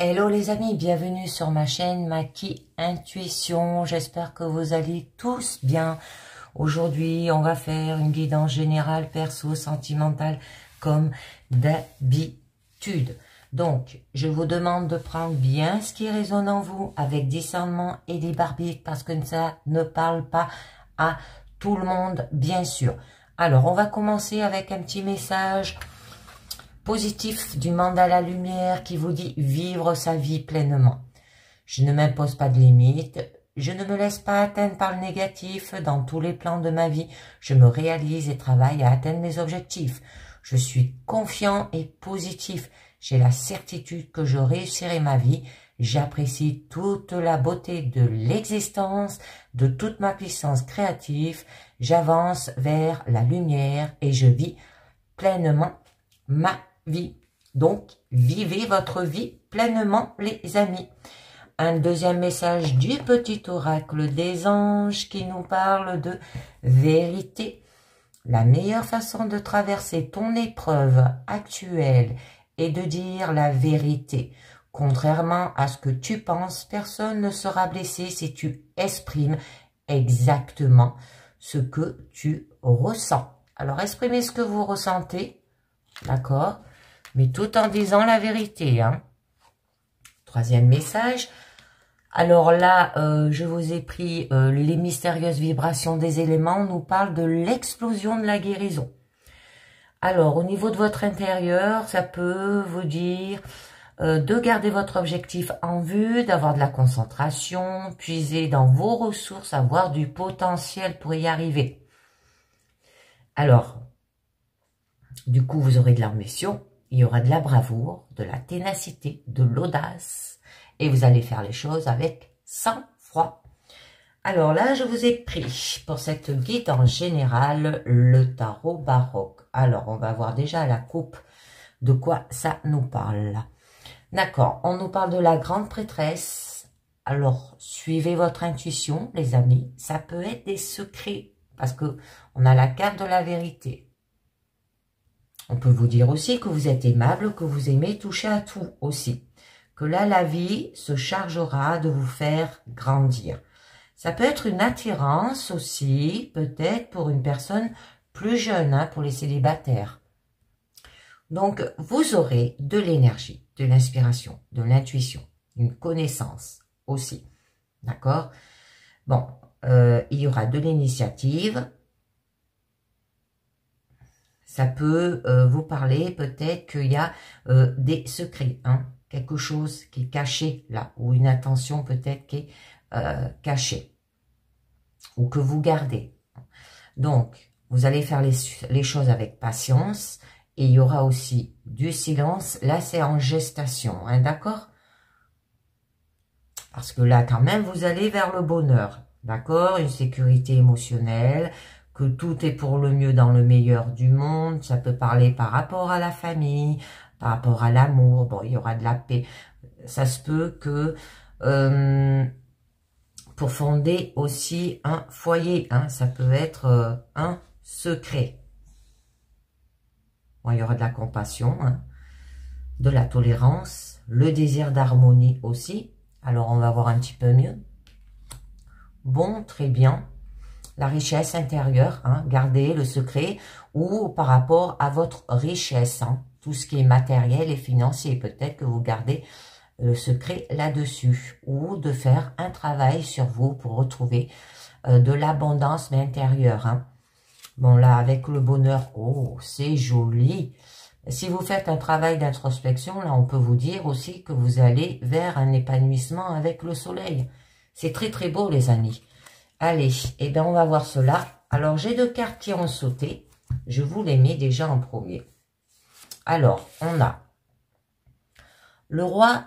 Hello les amis, bienvenue sur ma chaîne Maki Intuition. J'espère que vous allez tous bien. Aujourd'hui, on va faire une guidance générale perso sentimentale comme d'habitude. Donc, je vous demande de prendre bien ce qui résonne en vous avec discernement et libre arbitre parce que ça ne parle pas à tout le monde, bien sûr. Alors, on va commencer avec un petit message positif du mandala lumière qui vous dit vivre sa vie pleinement. Je ne m'impose pas de limites, je ne me laisse pas atteindre par le négatif dans tous les plans de ma vie. Je me réalise et travaille à atteindre mes objectifs. Je suis confiant et positif. J'ai la certitude que je réussirai ma vie. J'apprécie toute la beauté de l'existence, de toute ma puissance créative. J'avance vers la lumière et je vis pleinement ma vie. Donc, vivez votre vie pleinement, les amis. Un deuxième message du petit oracle des anges qui nous parle de vérité. La meilleure façon de traverser ton épreuve actuelle est de dire la vérité. Contrairement à ce que tu penses, personne ne sera blessé si tu exprimes exactement ce que tu ressens. Alors, exprimez ce que vous ressentez, d'accord? Mais tout en disant la vérité, hein. Troisième message. Alors là, je vous ai pris les mystérieuses vibrations des éléments. On nous parle de l'explosion de la guérison. Alors, au niveau de votre intérieur, ça peut vous dire de garder votre objectif en vue, d'avoir de la concentration, puiser dans vos ressources, avoir du potentiel pour y arriver. Alors, du coup, vous aurez de l'ambition. Il y aura de la bravoure, de la ténacité, de l'audace. Et vous allez faire les choses avec sang-froid. Alors là, je vous ai pris pour cette guide en général le tarot baroque. Alors, on va voir déjà la coupe de quoi ça nous parle. D'accord, on nous parle de la grande prêtresse. Alors, suivez votre intuition, les amis. Ça peut être des secrets parce que on a la carte de la vérité. On peut vous dire aussi que vous êtes aimable, que vous aimez toucher à tout aussi. Que là, la vie se chargera de vous faire grandir. Ça peut être une attirance aussi, peut-être pour une personne plus jeune, hein, pour les célibataires. Donc, vous aurez de l'énergie, de l'inspiration, de l'intuition, une connaissance aussi. D'accord? Bon, il y aura de l'initiative. Ça peut vous parler peut-être qu'il y a des secrets, hein, quelque chose qui est caché là, ou une intention peut-être qui est cachée, ou que vous gardez. Donc, vous allez faire les choses avec patience, et il y aura aussi du silence. Là, c'est en gestation, hein, d'accord? Parce que là, quand même, vous allez vers le bonheur, d'accord? Une sécurité émotionnelle, que tout est pour le mieux dans le meilleur du monde. Ça peut parler par rapport à la famille, par rapport à l'amour. Bon, il y aura de la paix. Ça se peut que pour fonder aussi un foyer, hein, ça peut être un secret. Bon, il y aura de la compassion, hein, de la tolérance, le désir d'harmonie aussi. Alors, on va voir un petit peu mieux. Bon, très bien. La richesse intérieure, hein, gardez le secret, ou par rapport à votre richesse, hein, tout ce qui est matériel et financier, peut-être que vous gardez le secret là-dessus, ou de faire un travail sur vous pour retrouver de l'abondance mais intérieure. Hein. Bon là, avec le bonheur, oh, c'est joli. Si vous faites un travail d'introspection, là, on peut vous dire aussi que vous allez vers un épanouissement avec le soleil. C'est très très beau, les amis. Allez, eh bien, on va voir cela. Alors, j'ai deux cartes qui ont sauté. Je vous les mets déjà en premier. Alors, on a le roi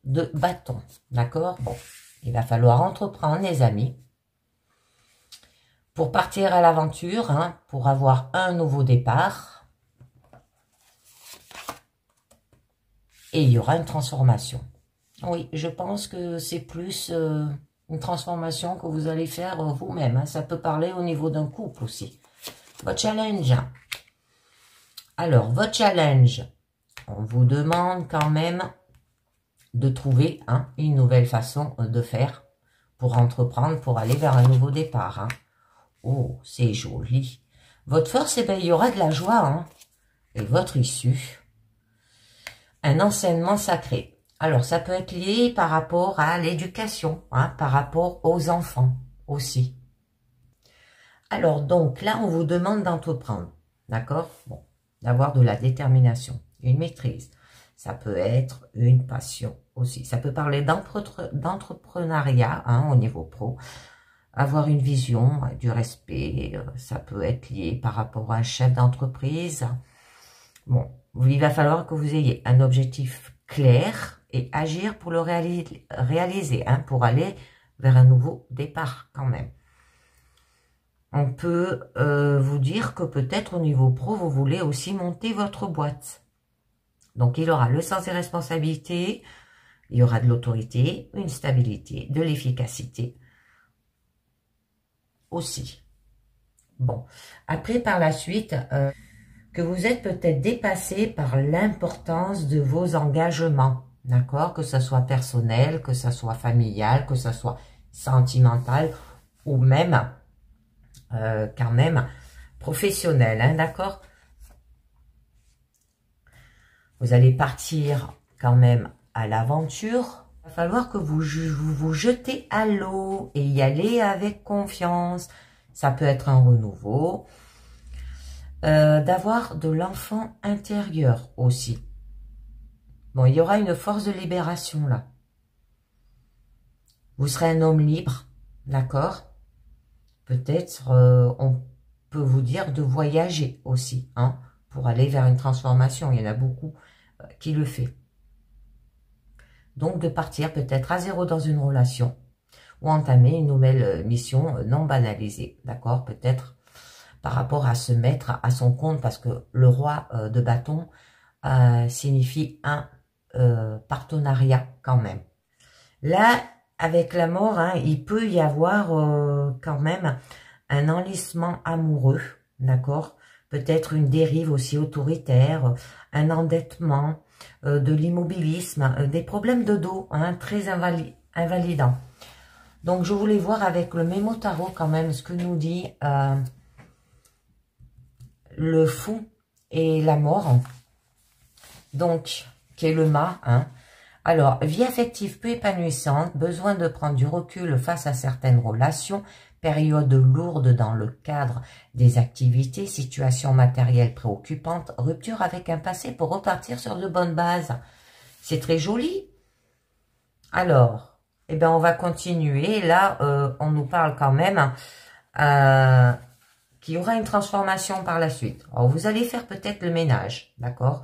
de bâton, d'accord? Bon, il va falloir entreprendre, les amis, pour partir à l'aventure, hein, pour avoir un nouveau départ. Et il y aura une transformation. Oui, je pense que c'est plus une transformation que vous allez faire vous-même. Hein. Ça peut parler au niveau d'un couple aussi. Votre challenge. Alors, votre challenge, on vous demande quand même de trouver une nouvelle façon de faire pour entreprendre, pour aller vers un nouveau départ. Oh, c'est joli. Votre force, eh bien, il y aura de la joie. Et votre issue, un enseignement sacré. Alors, ça peut être lié par rapport à l'éducation, par rapport aux enfants aussi. Alors, donc, là, on vous demande d'entreprendre, d'accord? Bon, d'avoir de la détermination, une maîtrise. Ça peut être une passion aussi. Ça peut parler d'entrepreneuriat au niveau pro. Avoir une vision, du respect, ça peut être lié par rapport à un chef d'entreprise. Bon, il va falloir que vous ayez un objectif clair et agir pour le réaliser, pour aller vers un nouveau départ quand même. On peut vous dire que peut-être au niveau pro, vous voulez aussi monter votre boîte. Donc, il y aura le sens des responsabilités, il y aura de l'autorité, une stabilité, de l'efficacité aussi. Bon, après, par la suite, que vous êtes peut-être dépassé par l'importance de vos engagements, d'accord? Que ce soit personnel, que ce soit familial, que ce soit sentimental ou même, quand même, professionnel, d'accord? Vous allez partir quand même à l'aventure. Il va falloir que vous vous jetez à l'eau et y aller avec confiance. Ça peut être un renouveau. D'avoir de l'enfant intérieur aussi. Bon, il y aura une force de libération là. Vous serez un homme libre, d'accord? Peut-être on peut vous dire de voyager aussi, pour aller vers une transformation. Il y en a beaucoup qui le fait. Donc de partir peut-être à zéro dans une relation ou entamer une nouvelle mission non banalisée, d'accord? Peut-être par rapport à se mettre à son compte, parce que le roi de bâton signifie un partenariat quand même. Là, avec la mort, il peut y avoir quand même un enlissement amoureux, d'accord? Peut-être une dérive aussi autoritaire, un endettement, de l'immobilisme, des problèmes de dos, très invalidants. Donc, je voulais voir avec le Mémo Tarot quand même ce que nous dit le fou et la mort, donc, qui est le mât. Alors, vie affective peu épanouissante, besoin de prendre du recul face à certaines relations, période lourde dans le cadre des activités, situation matérielle préoccupante, rupture avec un passé pour repartir sur de bonnes bases. C'est très joli. Alors, eh bien, on va continuer. Là, on nous parle quand même qu'il y aura une transformation par la suite. Alors, vous allez faire peut-être le ménage, d'accord?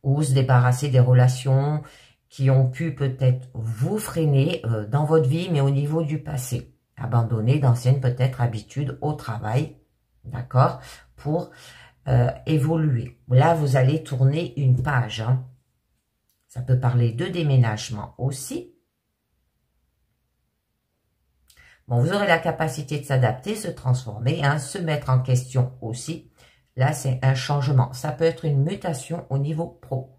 Ou se débarrasser des relations qui ont pu peut-être vous freiner dans votre vie, mais au niveau du passé. Abandonner d'anciennes peut-être habitudes au travail, d'accord? Pour évoluer. Là, vous allez tourner une page. Ça peut parler de déménagement aussi. Bon, vous aurez la capacité de s'adapter, se transformer, se mettre en question aussi. Là, c'est un changement. Ça peut être une mutation au niveau pro.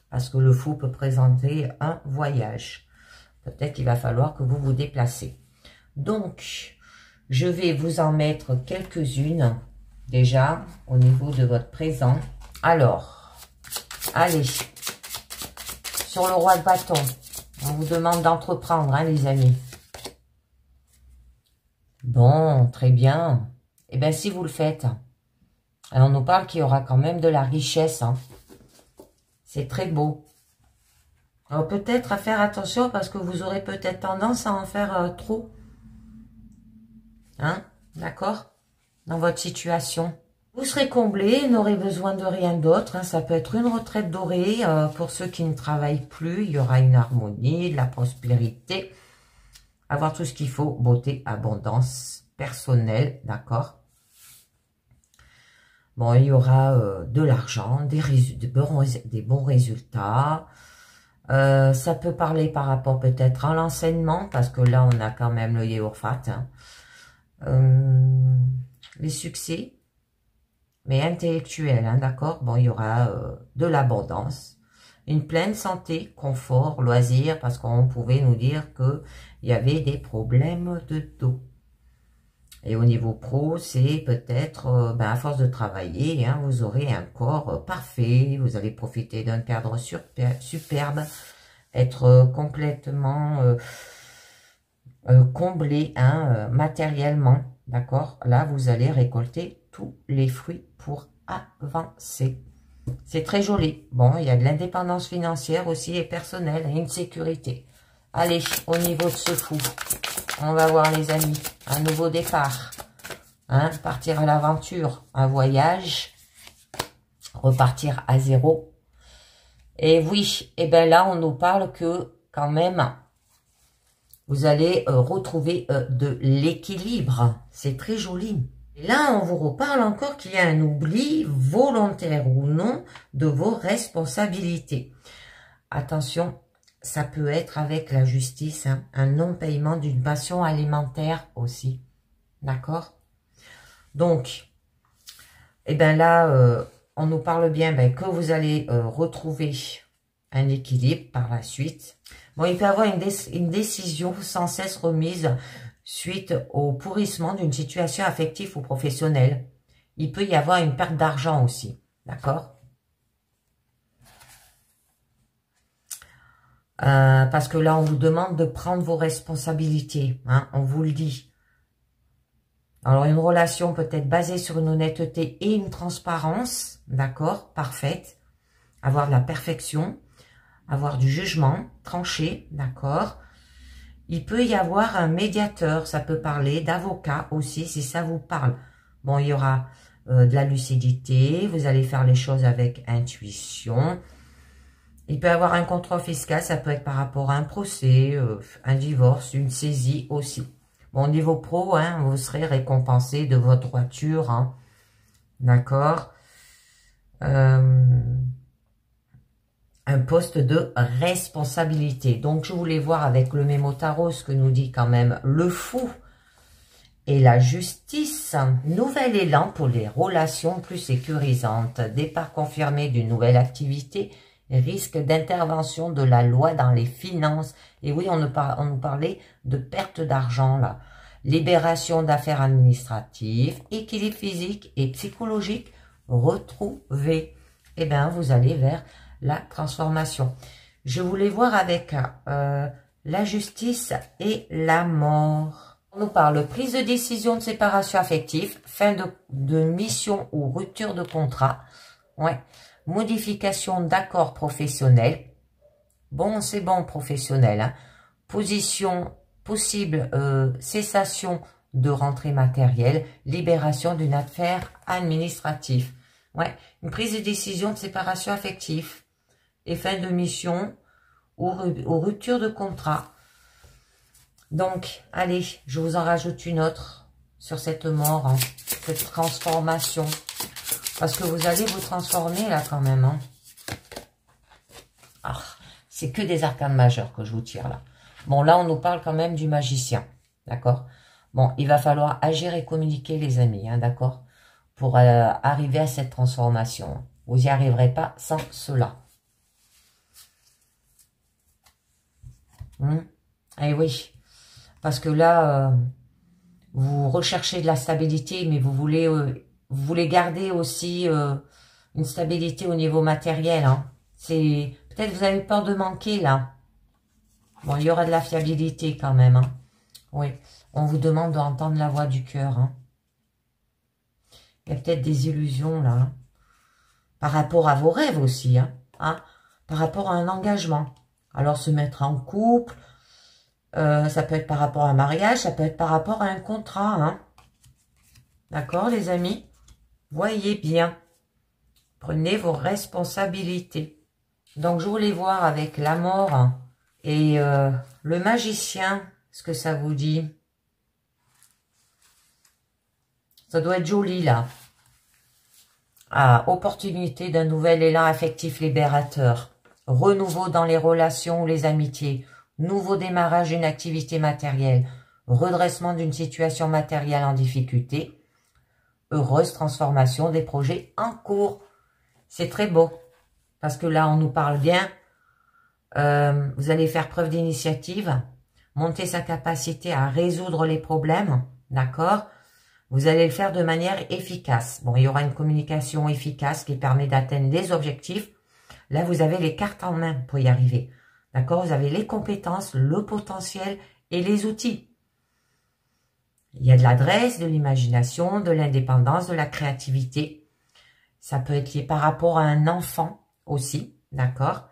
Parce que le fou peut présenter un voyage. Peut-être qu'il va falloir que vous vous déplacez. Donc, je vais vous en mettre quelques-unes déjà au niveau de votre présent. Alors, allez, sur le roi de bâton, on vous demande d'entreprendre, les amis. Bon, très bien. Eh bien, si vous le faites, alors on nous parle qu'il y aura quand même de la richesse. C'est très beau. Alors, peut-être à faire attention parce que vous aurez peut-être tendance à en faire trop. D'accord? Dans votre situation. Vous serez comblé, n'aurez besoin de rien d'autre. Ça peut être une retraite dorée. Pour ceux qui ne travaillent plus, il y aura une harmonie, de la prospérité. Avoir tout ce qu'il faut, beauté, abondance personnelle, d'accord? Bon, il y aura de l'argent, des bons résultats. Ça peut parler par rapport peut-être à l'enseignement, parce que là, on a quand même le Yeorfat. Les succès, mais intellectuels, d'accord? Bon, il y aura de l'abondance, une pleine santé, confort, loisirs, parce qu'on pouvait nous dire qu'il y avait des problèmes de dos. Et au niveau pro, c'est peut-être, à force de travailler, hein, vous aurez un corps parfait, vous allez profiter d'un cadre superbe, être complètement comblé hein, matériellement, d'accord? Là, vous allez récolter tous les fruits pour avancer. C'est très joli. Bon, il y a de l'indépendance financière aussi et personnelle, et une sécurité. Allez, au niveau de ce fou, on va voir les amis, un nouveau départ, hein, partir à l'aventure, un voyage, repartir à zéro. Et oui, et bien là, on nous parle que quand même, vous allez retrouver de l'équilibre. C'est très joli. Et là, on vous reparle encore qu'il y a un oubli, volontaire ou non, de vos responsabilités. Attention, ça peut être avec la justice, hein, un non-paiement d'une pension alimentaire aussi. D'accord? Donc, eh bien là, on nous parle bien que vous allez retrouver un équilibre par la suite. Bon, il peut y avoir une décision sans cesse remise suite au pourrissement d'une situation affective ou professionnelle. Il peut y avoir une perte d'argent aussi, d'accord? Parce que là, on vous demande de prendre vos responsabilités, hein, on vous le dit. Alors, une relation peut être basée sur une honnêteté et une transparence, d'accord, parfaite. Avoir de la perfection, avoir du jugement, tranché, d'accord. Il peut y avoir un médiateur, ça peut parler d'avocat aussi, si ça vous parle. Bon, il y aura de la lucidité, vous allez faire les choses avec intuition. Il peut y avoir un contrôle fiscal, ça peut être par rapport à un procès, un divorce, une saisie aussi. Bon, au niveau pro, hein, vous serez récompensé de votre voiture, hein, d'accord. Un poste de responsabilité. Donc, je voulais voir avec le mémo tarot ce que nous dit quand même le fou et la justice. Nouvel élan pour les relations plus sécurisantes. Départ confirmé d'une nouvelle activité. Risque d'intervention de la loi dans les finances. Et oui, on nous parlait de perte d'argent là. Libération d'affaires administratives. Équilibre physique et psychologique retrouvé. Eh bien, vous allez vers la transformation. Je voulais voir avec la justice et la mort. On nous parle prise de décision de séparation affective, fin de mission ou rupture de contrat. Ouais. Modification d'accord professionnel. Bon, c'est bon professionnel. Hein. Position possible, cessation de rentrée matérielle, libération d'une affaire administrative. Ouais, une prise de décision de séparation affective et fin de mission ou rupture de contrat. Donc, allez, je vous en rajoute une autre sur cette mort, hein, cette transformation. Parce que vous allez vous transformer là quand même. Hein. Ah, c'est que des arcanes majeures que je vous tire là. Bon, là, on nous parle quand même du magicien. D'accord? Bon, il va falloir agir et communiquer, les amis. Hein, d'accord? Pour arriver à cette transformation. Vous n'y arriverez pas sans cela. Eh oui, parce que là, vous recherchez de la stabilité, mais vous voulez garder aussi une stabilité au niveau matériel. Hein. C'est peut-être vous avez peur de manquer là. Bon, il y aura de la fiabilité quand même. Hein. Oui, on vous demande d'entendre la voix du cœur. Hein. Il y a peut-être des illusions là. Hein. Par rapport à vos rêves aussi. Hein. Par rapport à un engagement. Alors, se mettre en couple, ça peut être par rapport à un mariage, ça peut être par rapport à un contrat. Hein. D'accord, les amis? Voyez bien. Prenez vos responsabilités. Donc, je voulais voir avec la mort et le magicien, ce que ça vous dit. Ça doit être joli, là. Ah, opportunité d'un nouvel élan affectif libérateur. Renouveau dans les relations ou les amitiés. Nouveau démarrage d'une activité matérielle. Redressement d'une situation matérielle en difficulté. Heureuse transformation des projets en cours. C'est très beau. parce que là, on nous parle bien. Vous allez faire preuve d'initiative, monter sa capacité à résoudre les problèmes, d'accord? Vous allez le faire de manière efficace. Bon, il y aura une communication efficace qui permet d'atteindre les objectifs. Là, vous avez les cartes en main pour y arriver. D'accord? Vous avez les compétences, le potentiel et les outils. Il y a de l'adresse, de l'imagination, de l'indépendance, de la créativité. Ça peut être lié par rapport à un enfant aussi. D'accord?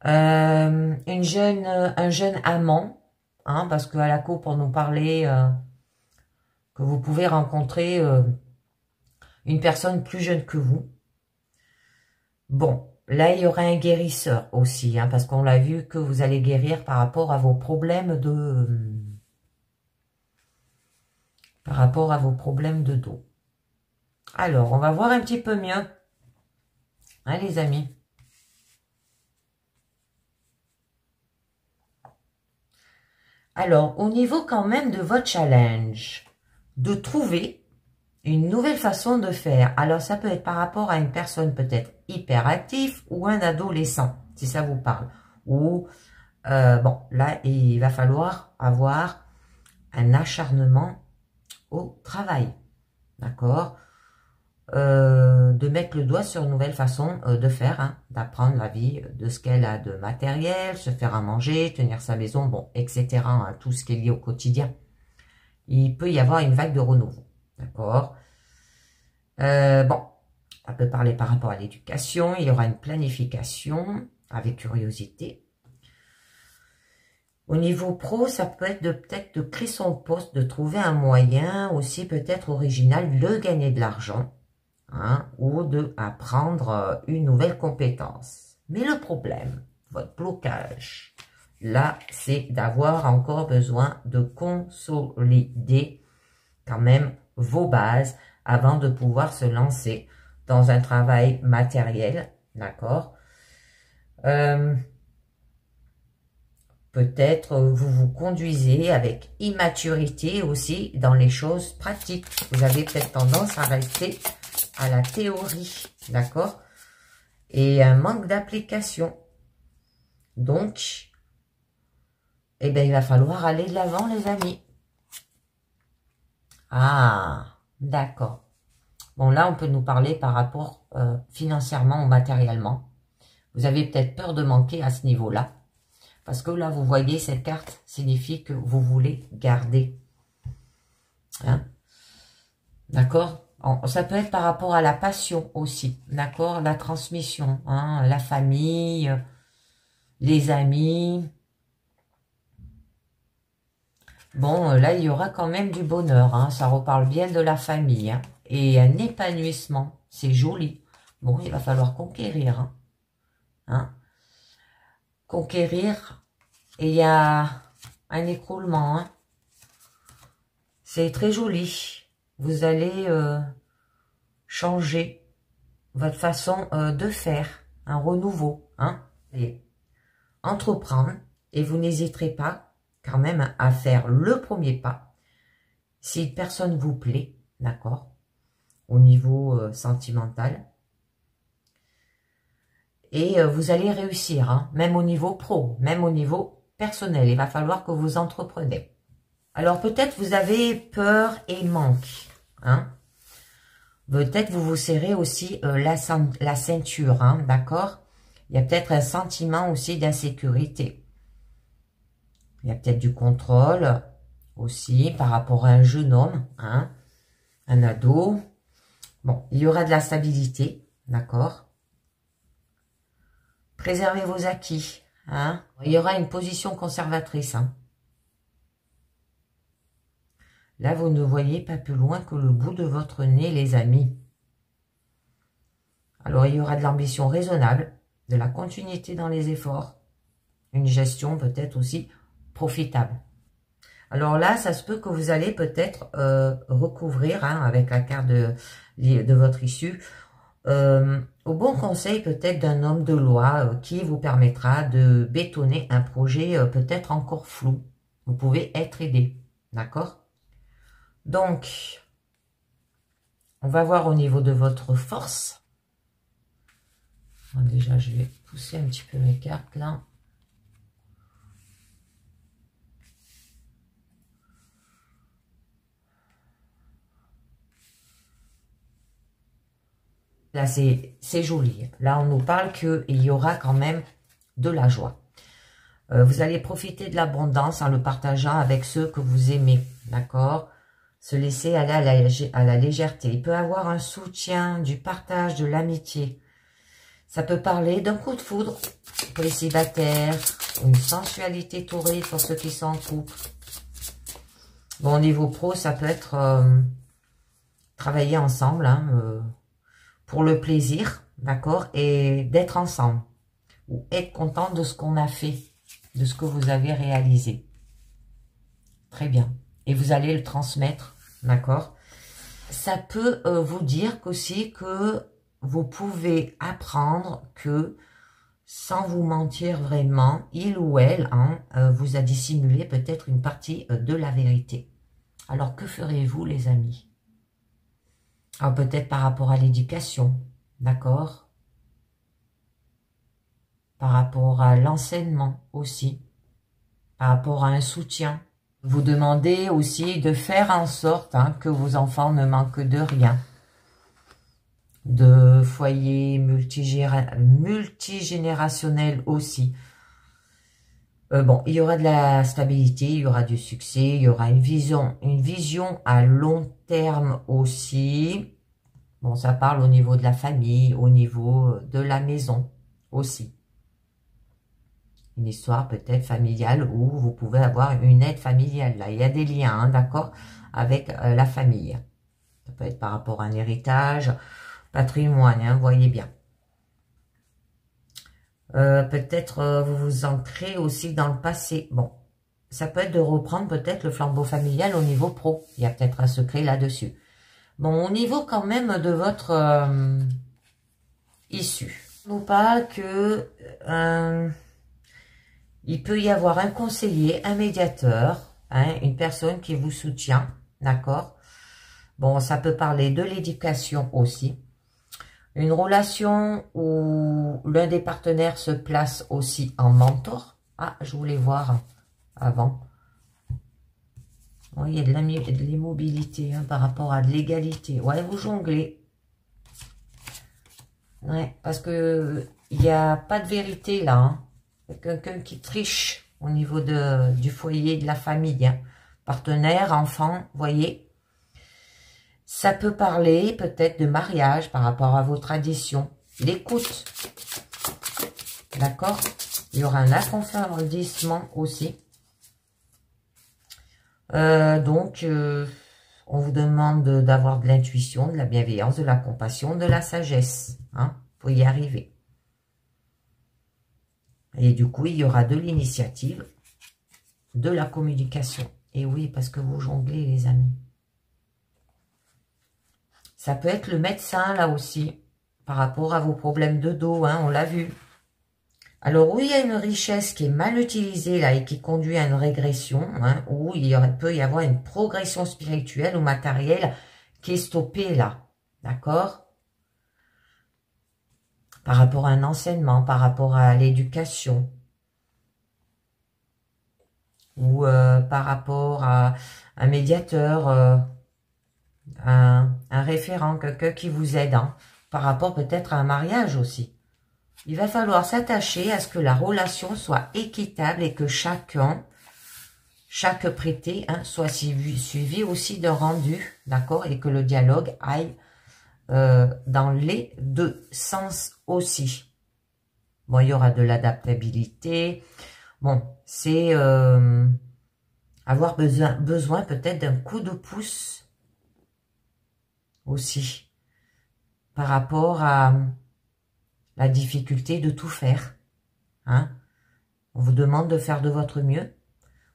Un jeune amant. Hein, parce qu'à la coupe, on nous parlait que vous pouvez rencontrer une personne plus jeune que vous. Bon, là, il y aura un guérisseur aussi, hein, parce qu'on l'a vu que vous allez guérir par rapport à vos problèmes de... par rapport à vos problèmes de dos. Alors, on va voir un petit peu mieux. Hein, les amis? Alors, au niveau quand même de votre challenge, de trouver une nouvelle façon de faire. Alors, ça peut être par rapport à une personne peut-être hyperactive ou un adolescent, si ça vous parle. Ou, bon, là, il va falloir avoir un acharnement au travail. D'accord? De mettre le doigt sur une nouvelle façon de faire, hein, d'apprendre la vie, de ce qu'elle a de matériel, se faire à manger, tenir sa maison, bon, etc. Hein, tout ce qui est lié au quotidien. Il peut y avoir une vague de renouveau. D'accord? Bon, on peut parler par rapport à l'éducation. Il y aura une planification avec curiosité. Au niveau pro, ça peut être peut-être de créer son poste, de trouver un moyen aussi peut-être original de gagner de l'argent, hein, ou de apprendre une nouvelle compétence. Mais le problème, votre blocage, là, c'est d'avoir encore besoin de consolider quand même vos bases avant de pouvoir se lancer dans un travail matériel, d'accord? Peut-être vous vous conduisez avec immaturité aussi dans les choses pratiques. Vous avez peut-être tendance à rester à la théorie, d'accord? Et un manque d'application. Donc, eh bien, il va falloir aller de l'avant, les amis. Ah, d'accord. Bon, là, on peut nous parler par rapport financièrement ou matériellement. Vous avez peut-être peur de manquer à ce niveau-là. Parce que là, vous voyez, cette carte signifie que vous voulez garder. Hein? D'accord? Ça peut être par rapport à la passion aussi. D'accord? La transmission, hein? La famille, les amis. Bon, là, il y aura quand même du bonheur. Hein? Ça reparle bien de la famille. Hein? Et un épanouissement. C'est joli. Bon, il va falloir conquérir. Hein? Hein? Conquérir. Et il y a un écroulement. Hein? C'est très joli. Vous allez changer votre façon de faire. Un renouveau. Hein? Et entreprendre. Et vous n'hésiterez pas quand même à faire le premier pas. Si une personne vous plaît, d'accord, au niveau sentimental. Et vous allez réussir, hein, même au niveau pro, même au niveau personnel. Il va falloir que vous entreprenez. Alors peut-être vous avez peur et manque. Hein. Peut-être vous vous serrez aussi la ceinture, hein, d'accord. Il y a peut-être un sentiment aussi d'insécurité. Il y a peut-être du contrôle aussi par rapport à un jeune homme, hein, un ado. Bon, il y aura de la stabilité, d'accord. Préservez vos acquis, hein. Il y aura une position conservatrice, hein. Là, vous ne voyez pas plus loin que le bout de votre nez, les amis. Alors, il y aura de l'ambition raisonnable, de la continuité dans les efforts, une gestion peut-être aussi profitable. Alors là, ça se peut que vous allez peut-être recouvrir, hein, avec la carte de votre issue, au bon conseil peut-être d'un homme de loi qui vous permettra de bétonner un projet peut-être encore flou. Vous pouvez être aidé, d'accord? Donc, on va voir au niveau de votre force. Bon, déjà, je vais pousser un petit peu mes cartes là. Là, c'est joli. Là, on nous parle qu'il y aura quand même de la joie. Vous allez profiter de l'abondance en le partageant avec ceux que vous aimez. D'accord? Se laisser aller à la légèreté. Il peut avoir un soutien, du partage, de l'amitié. Ça peut parler d'un coup de foudre pour les célibataires, une sensualité torride pour ceux qui sont en couple. Bon, au niveau pro, ça peut être travailler ensemble, hein, pour le plaisir, d'accord, et d'être ensemble, ou être content de ce qu'on a fait, de ce que vous avez réalisé. Très bien. Et vous allez le transmettre, d'accord. Ça peut vous dire qu'aussi que vous pouvez apprendre que, sans vous mentir vraiment, il ou elle vous a dissimulé peut-être une partie de la vérité. Alors, que ferez-vous, les amis? Alors, peut-être par rapport à l'éducation, d'accord? Par rapport à l'enseignement aussi, par rapport à un soutien. Vous demandez aussi de faire en sorte que vos enfants ne manquent de rien. De foyer multigénérationnel aussi. Bon, il y aura de la stabilité, il y aura du succès, il y aura une vision à long terme aussi. Bon, ça parle au niveau de la famille, au niveau de la maison aussi. Une histoire peut-être familiale où vous pouvez avoir une aide familiale. Là, il y a des liens, d'accord, avec la famille. Ça peut être par rapport à un héritage, patrimoine, vous voyez bien. Peut-être vous vous ancrez aussi dans le passé. Bon, ça peut être de reprendre peut-être le flambeau familial au niveau pro. Il y a peut-être un secret là-dessus. Bon, au niveau quand même de votre issue. On nous parle que il peut y avoir un conseiller, un médiateur, une personne qui vous soutient, d'accord? Bon, ça peut parler de l'éducation aussi. Une relation où l'un des partenaires se place aussi en mentor. Ah, je voulais voir avant. Oui, il y a de l'immobilité par rapport à de l'égalité. Ouais, vous jonglez. Ouais, parce que il n'y a pas de vérité là. Quelqu'un qui triche au niveau du foyer, de la famille. Partenaire, enfant, voyez. Ça peut parler peut-être de mariage par rapport à vos traditions. L'écoute. D'accord? Il y aura un approfondissement aussi. Donc, on vous demande d'avoir de l'intuition, de la bienveillance, de la compassion, de la sagesse. Pour y arriver. Et du coup, il y aura de l'initiative, de la communication. Et oui, parce que vous jonglez, les amis. Ça peut être le médecin, là aussi, par rapport à vos problèmes de dos, on l'a vu. Alors, où il y a une richesse qui est mal utilisée, là, et qui conduit à une régression, où peut y avoir une progression spirituelle ou matérielle qui est stoppée, là. D'accord? Par rapport à un enseignement, par rapport à l'éducation. Ou par rapport à un médiateur, un référent, quelqu'un qui vous aide, par rapport peut-être à un mariage aussi. Il va falloir s'attacher à ce que la relation soit équitable et que chaque prêté soit suivi aussi de rendu, d'accord, et que le dialogue aille dans les deux sens aussi. Bon, il y aura de l'adaptabilité. Bon, c'est avoir besoin peut-être d'un coup de pouce aussi par rapport à la difficulté de tout faire. On vous demande de faire de votre mieux.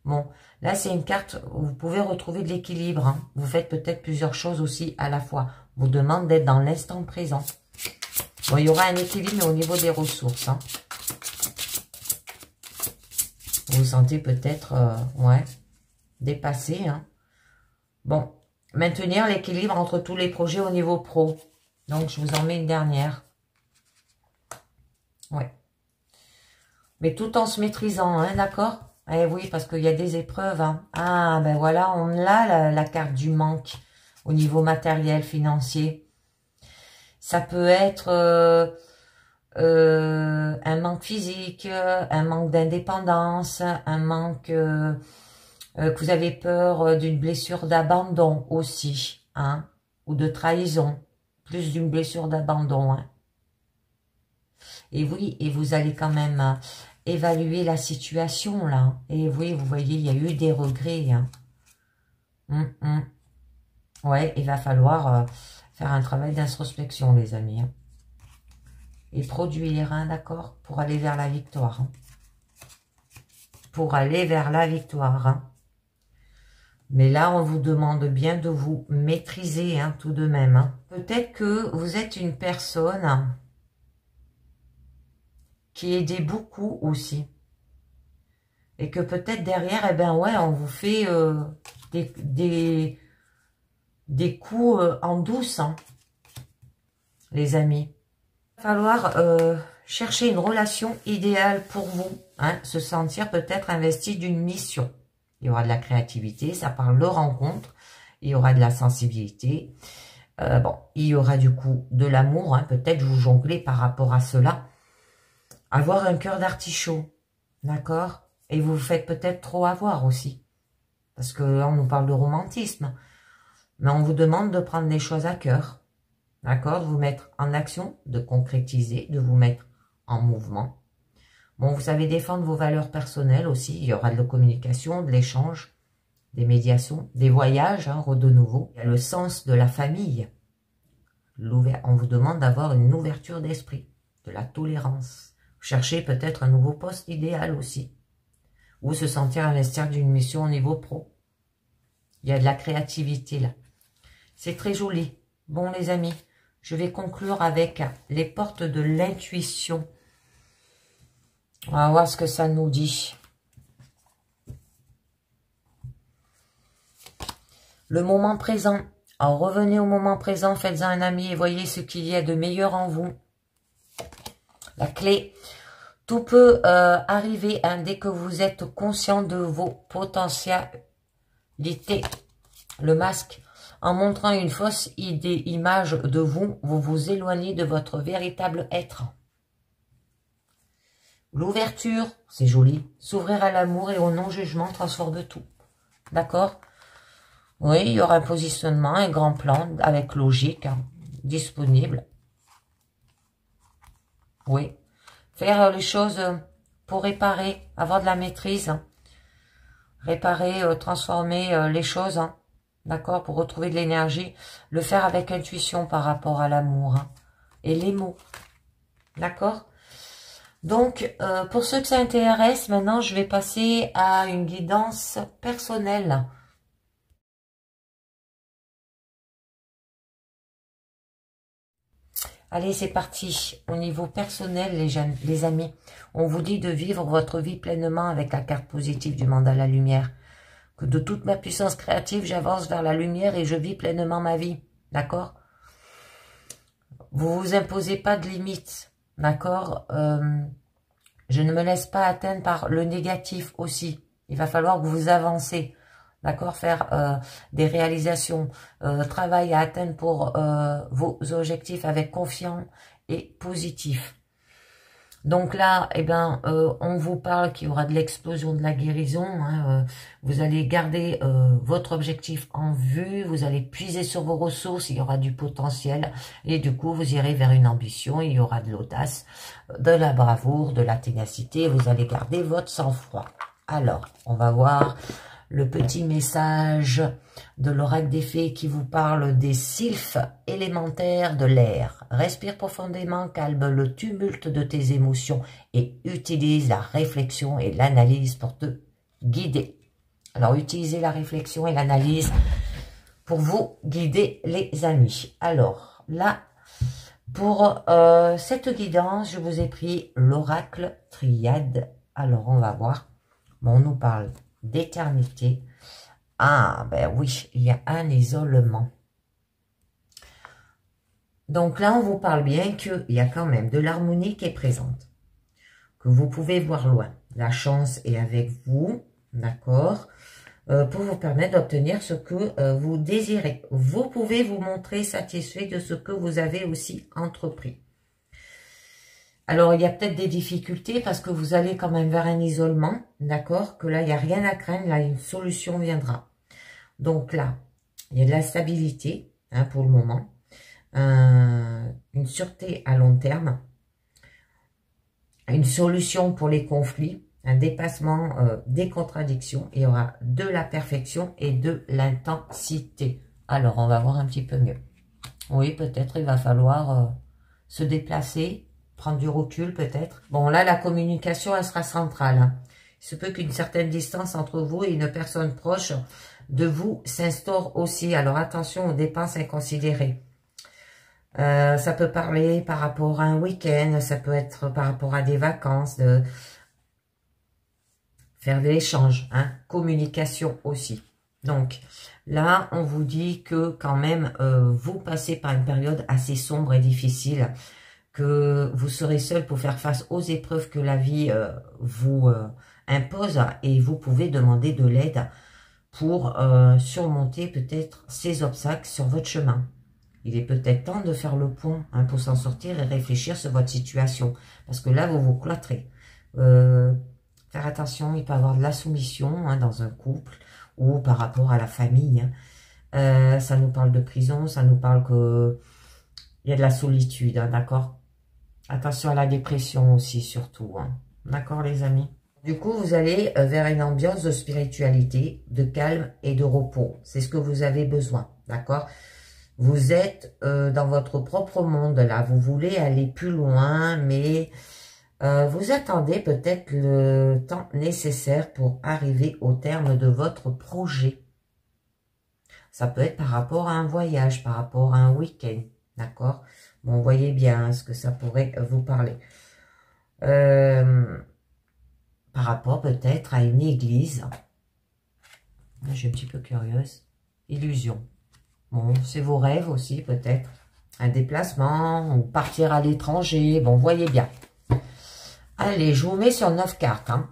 Bon, là, c'est une carte où vous pouvez retrouver de l'équilibre. Vous faites peut-être plusieurs choses aussi à la fois. On vous demande d'être dans l'instant présent. Bon, il y aura un équilibre au niveau des ressources. Vous vous sentez peut-être, dépassé. Bon, maintenir l'équilibre entre tous les projets au niveau pro. Donc, je vous en mets une dernière. Ouais. Mais tout en se maîtrisant, hein, d'accord? Eh oui, parce qu'il y a des épreuves. Hein. Ah, ben voilà, on a la carte du manque au niveau matériel, financier. Ça peut être un manque physique, un manque d'indépendance, un manque que vous avez peur d'une blessure d'abandon aussi, hein, ou de trahison, plus d'une blessure d'abandon. Hein. Et oui, et vous allez quand même évaluer la situation là. Et oui, vous voyez, il y a eu des regrets. Hein. Ouais, il va falloir faire un travail d'introspection, les amis. Hein. Et produire, hein, d'accord, pour aller vers la victoire. Hein. Pour aller vers la victoire. Hein. Mais là, on vous demande bien de vous maîtriser, hein, tout de même. Hein. Peut-être que vous êtes une personne qui aidait beaucoup aussi. Et que peut-être derrière, eh ben ouais, on vous fait des coups en douce, hein, les amis. Il va falloir chercher une relation idéale pour vous, hein, se sentir peut-être investi d'une mission. Il y aura de la créativité, ça parle de rencontre, il y aura de la sensibilité. Bon, il y aura du coup de l'amour, hein, peut-être vous jonglez par rapport à cela. Avoir un cœur d'artichaut, d'accord? Et vous vous faites peut-être trop avoir aussi. Parce que là, on nous parle de romantisme. Mais on vous demande de prendre les choses à cœur. D'accord? De vous mettre en action, de concrétiser, de vous mettre en mouvement. Bon, vous savez défendre vos valeurs personnelles aussi. Il y aura de la communication, de l'échange, des médiations, des voyages, hein, de nouveau. Il y a le sens de la famille. On vous demande d'avoir une ouverture d'esprit, de la tolérance. Cherchez peut-être un nouveau poste idéal aussi. Ou se sentir investir d'une mission au niveau pro. Il y a de la créativité là. C'est très joli. Bon les amis, je vais conclure avec les portes de l'intuition. On va voir ce que ça nous dit. Le moment présent. Alors revenez au moment présent, faites-en un ami et voyez ce qu'il y a de meilleur en vous. La clé. Tout peut arriver hein, dès que vous êtes conscient de vos potentialités. Le masque. En montrant une fausse image de vous, vous vous éloignez de votre véritable être. L'ouverture, c'est joli. S'ouvrir à l'amour et au non-jugement transforme tout. D'accord? Oui, il y aura un positionnement, un grand plan avec logique, hein, disponible. Oui. Faire les choses pour réparer, avoir de la maîtrise. Hein. Réparer, transformer les choses. Hein. D'accord? Pour retrouver de l'énergie. Le faire avec intuition par rapport à l'amour. Hein. Et les mots. D'accord? Donc, pour ceux que ça intéresse, maintenant, je vais passer à une guidance personnelle. Allez, c'est parti. Au niveau personnel, les amis, on vous dit de vivre votre vie pleinement avec la carte positive du mandat à la lumière. Que de toute ma puissance créative, j'avance vers la lumière et je vis pleinement ma vie. D'accord? Vous vous imposez pas de limites. D'accord? Je ne me laisse pas atteindre par le négatif aussi. Il va falloir que vous avancez. D'accord? Faire des réalisations, travail à atteindre pour vos objectifs avec confiance et positif. Donc là, eh ben, on vous parle qu'il y aura de l'explosion de la guérison. Hein, vous allez garder votre objectif en vue. Vous allez puiser sur vos ressources. Il y aura du potentiel. Et du coup, vous irez vers une ambition. Il y aura de l'audace, de la bravoure, de la ténacité. Vous allez garder votre sang-froid. Alors, on va voir le petit message de l'oracle des fées qui vous parle des sylphes élémentaires de l'air. Respire profondément, calme le tumulte de tes émotions et utilise la réflexion et l'analyse pour te guider. Alors, utilisez la réflexion et l'analyse pour vous guider, les amis. Alors, là, pour cette guidance, je vous ai pris l'oracle triade. Alors, on va voir. Bon, on nous parle d'éternité. Ah, ben oui, il y a un isolement. Donc là, on vous parle bien qu'il y a quand même de l'harmonie qui est présente. que vous pouvez voir loin. La chance est avec vous, d'accord, pour vous permettre d'obtenir ce que vous désirez. Vous pouvez vous montrer satisfait de ce que vous avez aussi entrepris. Alors, il y a peut-être des difficultés parce que vous allez quand même vers un isolement, d'accord, que là, il n'y a rien à craindre, là, une solution viendra. Donc là, il y a de la stabilité, hein, pour le moment, une sûreté à long terme, une solution pour les conflits, un dépassement des contradictions, il y aura de la perfection et de l'intensité. Alors, on va voir un petit peu mieux. Oui, peut-être il va falloir se déplacer, prendre du recul peut-être. Bon, là, la communication, elle sera centrale, hein. Il se peut qu'une certaine distance entre vous et une personne proche de vous s'instaure aussi. Alors, attention aux dépenses inconsidérées. Ça peut parler par rapport à un week-end, ça peut être par rapport à des vacances, de faire de l'échange, hein, communication aussi. Donc, là, on vous dit que quand même, vous passez par une période assez sombre et difficile, que vous serez seul pour faire face aux épreuves que la vie vous impose et vous pouvez demander de l'aide pour surmonter peut-être ces obstacles sur votre chemin. Il est peut-être temps de faire le point, hein, pour s'en sortir et réfléchir sur votre situation. Parce que là, vous vous cloîtrez. Faire attention, il peut y avoir de la soumission, hein, dans un couple ou par rapport à la famille. Hein. Ça nous parle de prison, ça nous parle que il y a de la solitude, hein, d'accord? Attention à la dépression aussi, surtout. Hein. D'accord, les amis? Du coup, vous allez vers une ambiance de spiritualité, de calme et de repos. C'est ce que vous avez besoin, d'accord? Vous êtes dans votre propre monde, là. Vous voulez aller plus loin, mais vous attendez peut-être le temps nécessaire pour arriver au terme de votre projet. Ça peut être par rapport à un voyage, par rapport à un week-end, d'accord? Bon, voyez bien ce que ça pourrait vous parler. Par rapport peut-être à une église. Je suis un petit peu curieuse. Illusion. Bon, c'est vos rêves aussi, peut-être. Un déplacement, ou partir à l'étranger. Bon, voyez bien. Allez, je vous mets sur 9 cartes. Hein.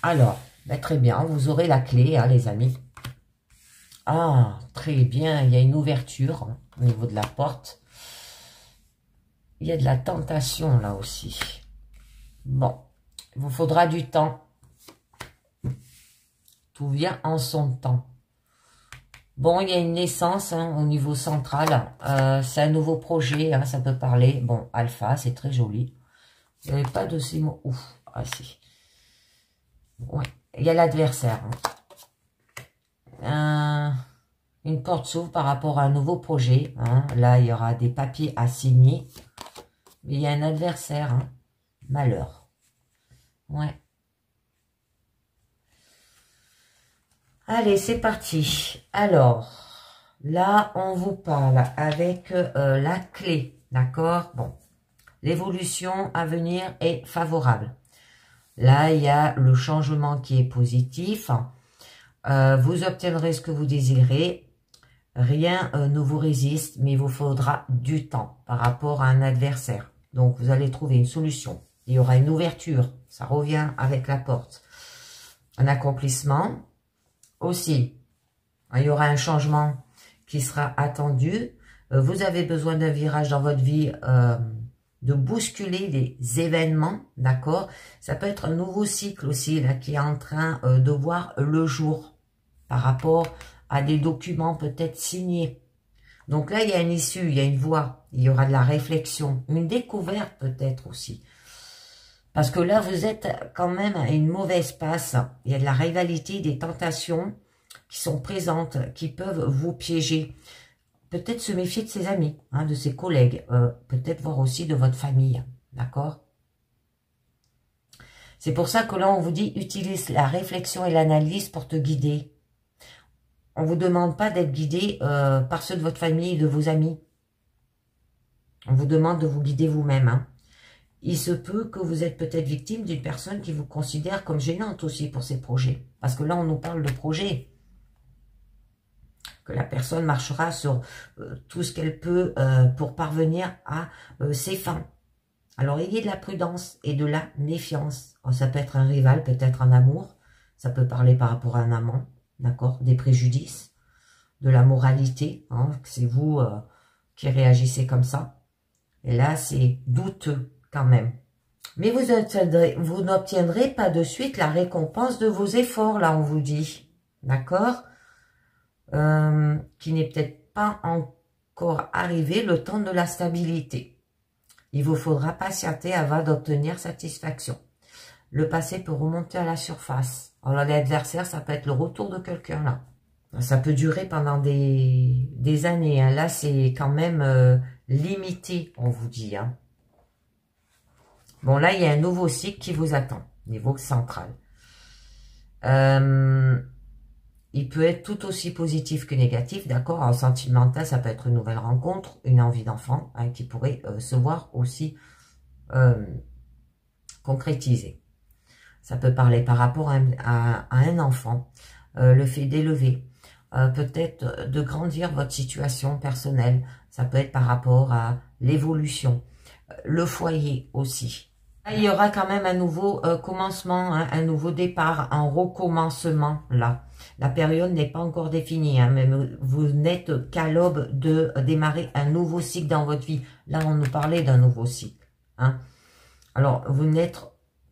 Alors, ben, très bien, vous aurez la clé, hein, les amis. Ah, très bien, il y a une ouverture, hein, au niveau de la porte. Il y a de la tentation, là aussi. Bon, il vous faudra du temps. Tout vient en son temps. Bon, il y a une naissance, hein, au niveau central. C'est un nouveau projet, hein, ça peut parler. Bon, alpha, c'est très joli. Il n'y avait pas de ces mots. Ouf, ah si. Ouais, il y a l'adversaire. Hein. Une porte s'ouvre par rapport à un nouveau projet. Hein. Là, il y aura des papiers à signer. Mais il y a un adversaire. Hein. Malheur. Ouais. Allez, c'est parti. Alors, là, on vous parle avec la clé, d'accord? Bon, l'évolution à venir est favorable. Là, il y a le changement qui est positif. Vous obtiendrez ce que vous désirez. Rien ne vous résiste, mais il vous faudra du temps par rapport à un adversaire. Donc, vous allez trouver une solution. Il y aura une ouverture. Ça revient avec la porte. Un accomplissement. Aussi, il y aura un changement qui sera attendu. Vous avez besoin d'un virage dans votre vie, de bousculer les événements, d'accord? Ça peut être un nouveau cycle aussi, là, qui est en train de voir le jour par rapport à des documents peut-être signés. Donc là, il y a une issue, il y a une voie, il y aura de la réflexion, une découverte peut-être aussi. Parce que là, vous êtes quand même à une mauvaise passe. Il y a de la rivalité, des tentations qui sont présentes, qui peuvent vous piéger. Peut-être se méfier de ses amis, hein, de ses collègues. Peut-être voir aussi de votre famille. D'accord? C'est pour ça que là, on vous dit, utilise la réflexion et l'analyse pour te guider. On ne vous demande pas d'être guidé par ceux de votre famille et de vos amis. On vous demande de vous guider vous-même, hein. Il se peut que vous êtes peut-être victime d'une personne qui vous considère comme gênante aussi pour ces projets. Parce que là, on nous parle de projets. Que la personne marchera sur tout ce qu'elle peut pour parvenir à ses fins. Alors, ayez de la prudence et de la méfiance. Alors, ça peut être un rival, peut-être un amour. Ça peut parler par rapport à un amant, d'accord? Des préjudices, de la moralité. Hein, c'est vous qui réagissez comme ça. Et là, c'est douteux quand même. Mais vous n'obtiendrez pas de suite la récompense de vos efforts, là, on vous dit. D'accord? Qui n'est peut-être pas encore arrivé le temps de la stabilité. Il vous faudra patienter avant d'obtenir satisfaction. Le passé peut remonter à la surface. Alors l'adversaire, ça peut être le retour de quelqu'un là. Ça peut durer pendant des années. Hein. Là, c'est quand même limité, on vous dit. Hein. Bon, là, il y a un nouveau cycle qui vous attend, niveau central. Il peut être tout aussi positif que négatif, d'accord? En sentimental, ça peut être une nouvelle rencontre, une envie d'enfant, hein, qui pourrait se voir aussi concrétiser. Ça peut parler par rapport à un enfant, le fait d'élever, peut-être de grandir votre situation personnelle. Ça peut être par rapport à l'évolution, le foyer aussi. Il y aura quand même un nouveau commencement, hein, un nouveau départ, un recommencement là. La période n'est pas encore définie, hein, mais vous n'êtes qu'à l'aube de démarrer un nouveau cycle dans votre vie. Là, on nous parlait d'un nouveau cycle. Hein. Alors, vous n'êtes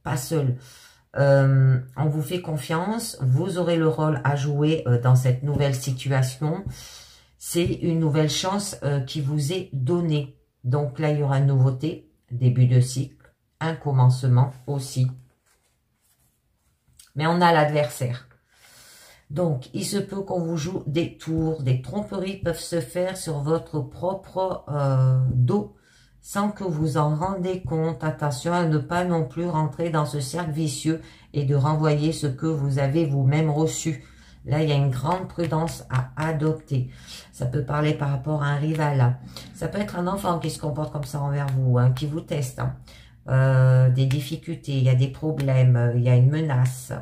pas seul. On vous fait confiance. Vous aurez le rôle à jouer dans cette nouvelle situation. C'est une nouvelle chance qui vous est donnée. Donc là, il y aura une nouveauté, début de cycle. Un commencement aussi. Mais on a l'adversaire. Donc, il se peut qu'on vous joue des tours, des tromperies peuvent se faire sur votre propre dos sans que vous en rendez compte. Attention à ne pas non plus rentrer dans ce cercle vicieux et de renvoyer ce que vous avez vous-même reçu. Là, il y a une grande prudence à adopter. Ça peut parler par rapport à un rival. Ça peut être un enfant qui se comporte comme ça envers vous, hein, qui vous teste. Hein. Des difficultés, il y a des problèmes, il y a une menace,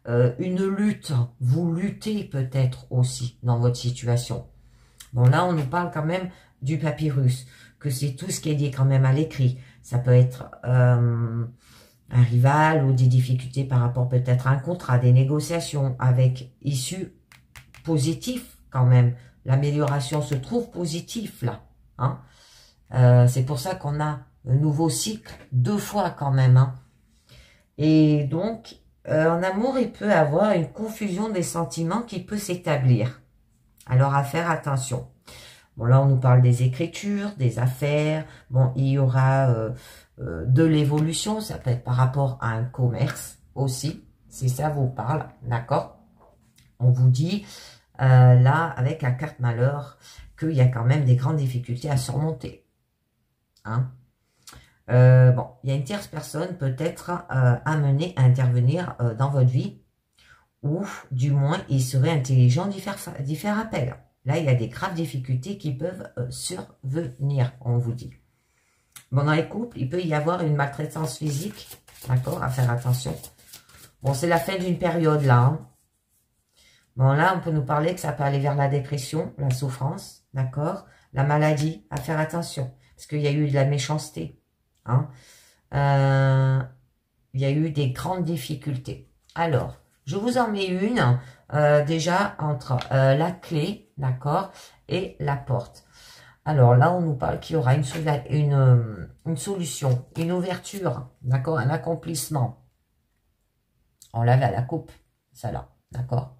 une lutte. Vous luttez peut-être aussi dans votre situation. Bon, là, on nous parle quand même du papyrus, que c'est tout ce qui est dit quand même à l'écrit. Ça peut être un rival ou des difficultés par rapport peut-être à un contrat, des négociations avec issue positive quand même. L'amélioration se trouve positive là. Hein. C'est pour ça qu'on a un nouveau cycle 2 fois quand même. Hein. Et donc, en amour, il peut avoir une confusion des sentiments qui peut s'établir. Alors, à faire attention. Bon, là, on nous parle des écritures, des affaires. Bon, il y aura de l'évolution. Ça peut être par rapport à un commerce aussi, si ça vous parle. D'accord? On vous dit, là, avec la carte malheur, qu'il y a quand même des grandes difficultés à surmonter. Hein? Bon, il y a une tierce personne peut-être amenée à intervenir dans votre vie, ou du moins il serait intelligent d'y faire appel. Là, il y a des graves difficultés qui peuvent survenir, on vous dit. Bon, dans les couples, il peut y avoir une maltraitance physique, d'accord, à faire attention. Bon, c'est la fin d'une période là. Hein. Bon, là, on peut nous parler que ça peut aller vers la dépression, la souffrance, d'accord, la maladie, à faire attention, parce qu'il y a eu de la méchanceté. Hein. Il y a eu des grandes difficultés. Alors, je vous en mets une déjà entre la clé, d'accord, et la porte. Alors là, on nous parle qu'il y aura une solution, une ouverture, d'accord, un accomplissement. On lave à la coupe, ça là, d'accord.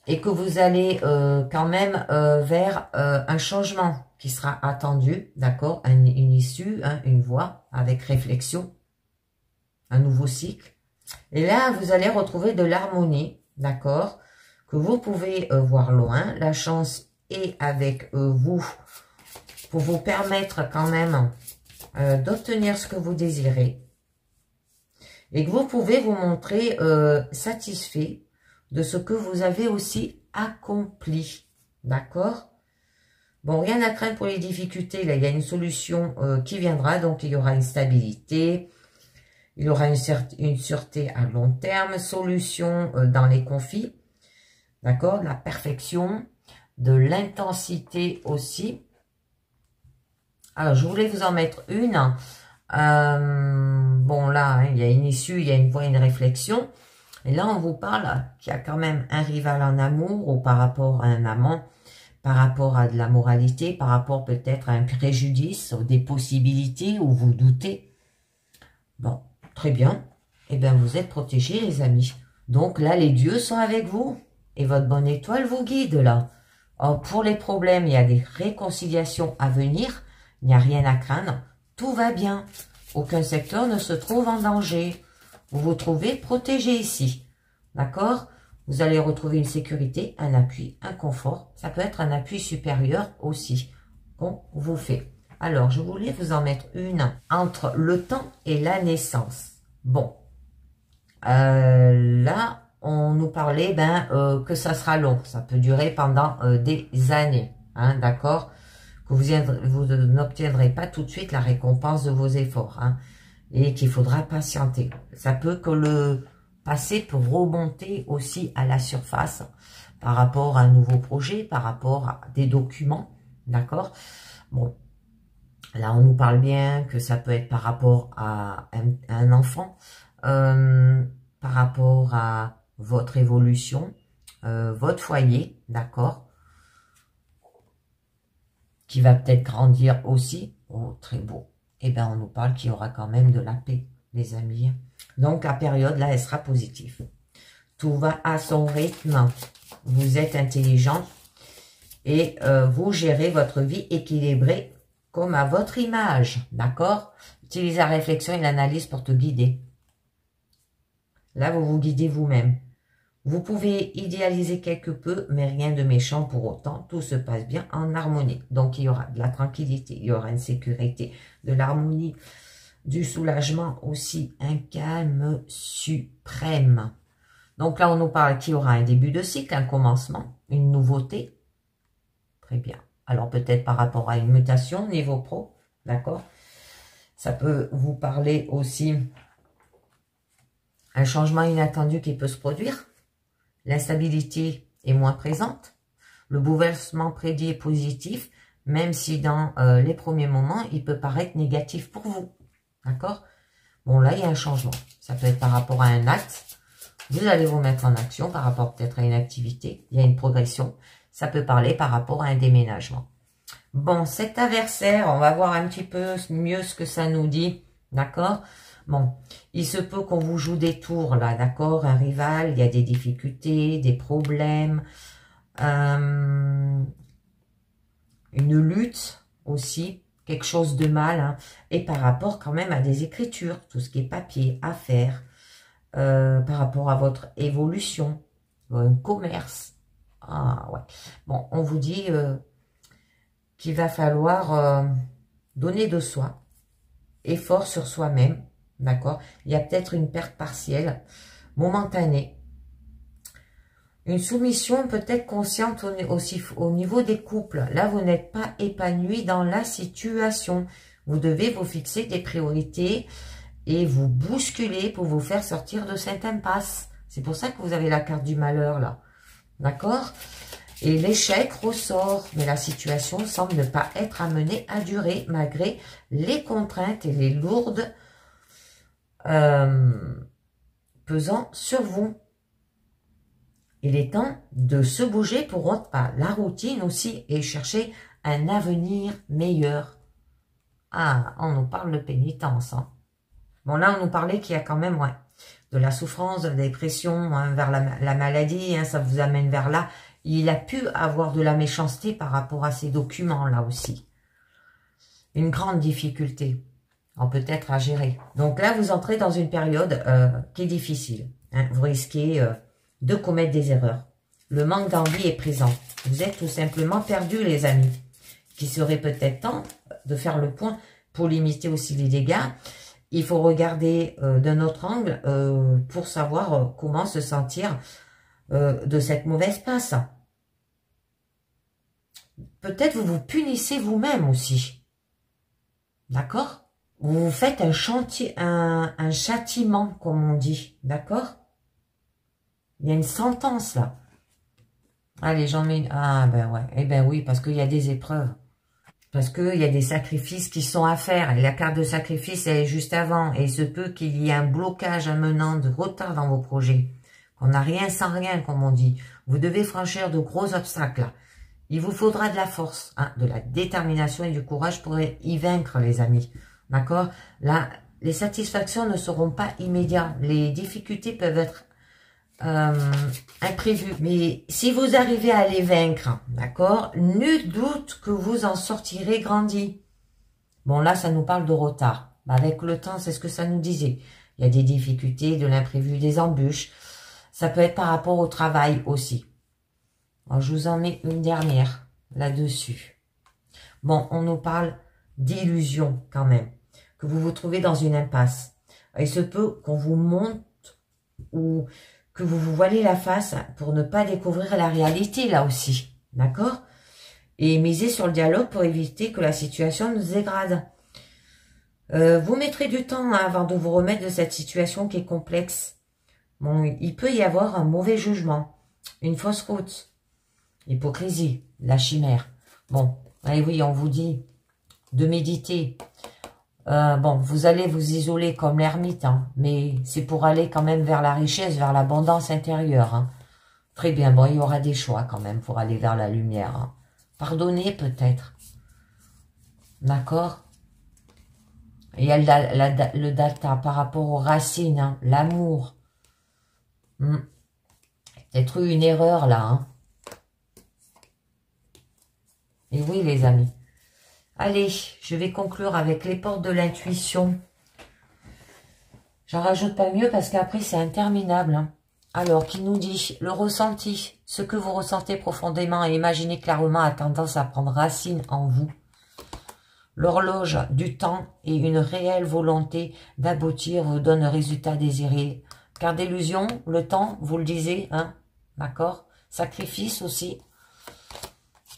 Et que vous allez quand même vers un changement qui sera attendu, d'accord, une issue, hein, une voie avec réflexion, un nouveau cycle. Et là, vous allez retrouver de l'harmonie, d'accord, que vous pouvez voir loin. La chance est avec vous pour vous permettre quand même d'obtenir ce que vous désirez. Et que vous pouvez vous montrer satisfait de ce que vous avez aussi accompli, d'accord? Bon, rien à craindre pour les difficultés. Là, il y a une solution qui viendra. Donc, il y aura une stabilité. Il y aura une sûreté à long terme. Solution dans les conflits. D'accord? De la perfection. De l'intensité aussi. Alors, je voulais vous en mettre une. Bon, là, hein, il y a une issue, il y a une voie, une réflexion. Et là, on vous parle qu'il y a quand même un rival en amour ou par rapport à un amant, par rapport à de la moralité, par rapport peut-être à un préjudice, des possibilités où vous doutez. Bon, très bien. Eh bien, vous êtes protégés, les amis. Donc là, les dieux sont avec vous et votre bonne étoile vous guide là. Alors, pour les problèmes, il y a des réconciliations à venir. Il n'y a rien à craindre. Tout va bien. Aucun secteur ne se trouve en danger. Vous vous trouvez protégé ici. D'accord? Vous allez retrouver une sécurité, un appui, un confort. Ça peut être un appui supérieur aussi qu'on vous fait. Alors, je voulais vous en mettre une entre le temps et la naissance. Bon, là, on nous parlait que ça sera long. Ça peut durer pendant des années. Hein, d'accord? Que vous n'obtiendrez pas tout de suite la récompense de vos efforts. Hein, et qu'il faudra patienter. Ça peut que le passé peut remonter aussi à la surface par rapport à un nouveau projet, par rapport à des documents. D'accord? Bon, là, on nous parle bien que ça peut être par rapport à un enfant, par rapport à votre évolution, votre foyer, d'accord, qui va peut-être grandir aussi. Oh, très beau. Eh bien, on nous parle qu'il y aura quand même de la paix, les amis. Donc, la période, là, elle sera positive. Tout va à son rythme. Vous êtes intelligent et vous gérez votre vie équilibrée comme à votre image, d'accord? Utilise la réflexion et l'analyse pour te guider. Là, vous vous guidez vous-même. Vous pouvez idéaliser quelque peu, mais rien de méchant pour autant. Tout se passe bien en harmonie. Donc, il y aura de la tranquillité, il y aura une sécurité, de l'harmonie, du soulagement aussi, un calme suprême. Donc là, on nous parle qu'il y aura un début de cycle, un commencement, une nouveauté. Très bien. Alors, peut-être par rapport à une mutation niveau pro, d'accord? Ça peut vous parler aussi un changement inattendu qui peut se produire. L'instabilité est moins présente. Le bouleversement prédit est positif, même si dans les premiers moments, il peut paraître négatif pour vous. D'accord? Bon, là, il y a un changement. Ça peut être par rapport à un acte. Vous allez vous mettre en action par rapport peut-être à une activité. Il y a une progression. Ça peut parler par rapport à un déménagement. Bon, cet adversaire, on va voir un petit peu mieux ce que ça nous dit. D'accord? Bon, il se peut qu'on vous joue des tours, là, d'accord? Un rival, il y a des difficultés, des problèmes, une lutte aussi, quelque chose de mal, hein, et par rapport quand même à des écritures, tout ce qui est papier, affaires, par rapport à votre évolution, un commerce. Ah, ouais. Bon, on vous dit qu'il va falloir donner de soi, effort sur soi-même. D'accord? Il y a peut-être une perte partielle, momentanée. Une soumission peut-être consciente aussi au niveau des couples. Là, vous n'êtes pas épanoui dans la situation. Vous devez vous fixer des priorités et vous bousculer pour vous faire sortir de cette impasse. C'est pour ça que vous avez la carte du malheur, là. D'accord? Et l'échec ressort, mais la situation semble ne pas être amenée à durer malgré les contraintes et les lourdes pesant sur vous. Il est temps de se bouger pour autre part. La routine aussi et chercher un avenir meilleur. Ah, on nous parle de pénitence. Hein. Bon, là, on nous parlait qu'il y a quand même de la souffrance, de la dépression, hein, vers la maladie. Hein, ça vous amène vers là. Il a pu avoir de la méchanceté par rapport à ces documents-là aussi. Une grande difficulté. Peut-être à gérer. Donc là, vous entrez dans une période qui est difficile. Hein. Vous risquez de commettre des erreurs. Le manque d'envie est présent. Vous êtes tout simplement perdus, les amis. Qu'il serait peut-être temps de faire le point pour limiter aussi les dégâts. Il faut regarder d'un autre angle pour savoir comment se sentir de cette mauvaise passe. Peut-être vous vous punissez vous-même aussi. D'accord ? Vous faites un châtiment, comme on dit. D'accord? Il y a une sentence, là. Allez, j'en mets... Ah, ben ouais. Eh ben oui, parce qu'il y a des épreuves. Parce qu'il y a des sacrifices qui sont à faire. Et la carte de sacrifice, elle est juste avant. Et il se peut qu'il y ait un blocage amenant de retard dans vos projets. On n'a rien sans rien, comme on dit. Vous devez franchir de gros obstacles. Il vous faudra de la force, hein, de la détermination et du courage pour y vaincre, les amis. D'accord? Là, les satisfactions ne seront pas immédiates. Les difficultés peuvent être imprévues. Mais si vous arrivez à les vaincre, d'accord, nul doute que vous en sortirez grandi. Bon, là, ça nous parle de retard. Avec le temps, c'est ce que ça nous disait. Il y a des difficultés, de l'imprévu, des embûches. Ça peut être par rapport au travail aussi. Alors, je vous en mets une dernière là-dessus. Bon, on nous parle d'illusion quand même. Que vous vous trouvez dans une impasse. Il se peut qu'on vous monte ou que vous vous voilez la face pour ne pas découvrir la réalité là aussi. D'accord? Et misez sur le dialogue pour éviter que la situation ne se dégrade. Vous mettrez du temps, hein, avant de vous remettre de cette situation qui est complexe. Bon, il peut y avoir un mauvais jugement, une fausse route, l'hypocrisie, la chimère. Bon, et oui, on vous dit de méditer. Bon, vous allez vous isoler comme l'ermite, hein, mais c'est pour aller quand même vers la richesse, vers l'abondance intérieure. Hein. Très bien, bon, il y aura des choix quand même pour aller vers la lumière. Hein. Pardonnez peut-être. D'accord? Il y a le data par rapport aux racines, hein, l'amour. Peut-être eu une erreur là. Hein. Et oui, les amis. Allez, je vais conclure avec les portes de l'intuition. J'en rajoute pas mieux parce qu'après c'est interminable. Hein. Alors, qui nous dit le ressenti, ce que vous ressentez profondément et imaginez clairement a tendance à prendre racine en vous. L'horloge du temps et une réelle volonté d'aboutir vous donne le résultat désiré. Car d'illusion, le temps, vous le disiez, hein, d'accord? Sacrifice aussi.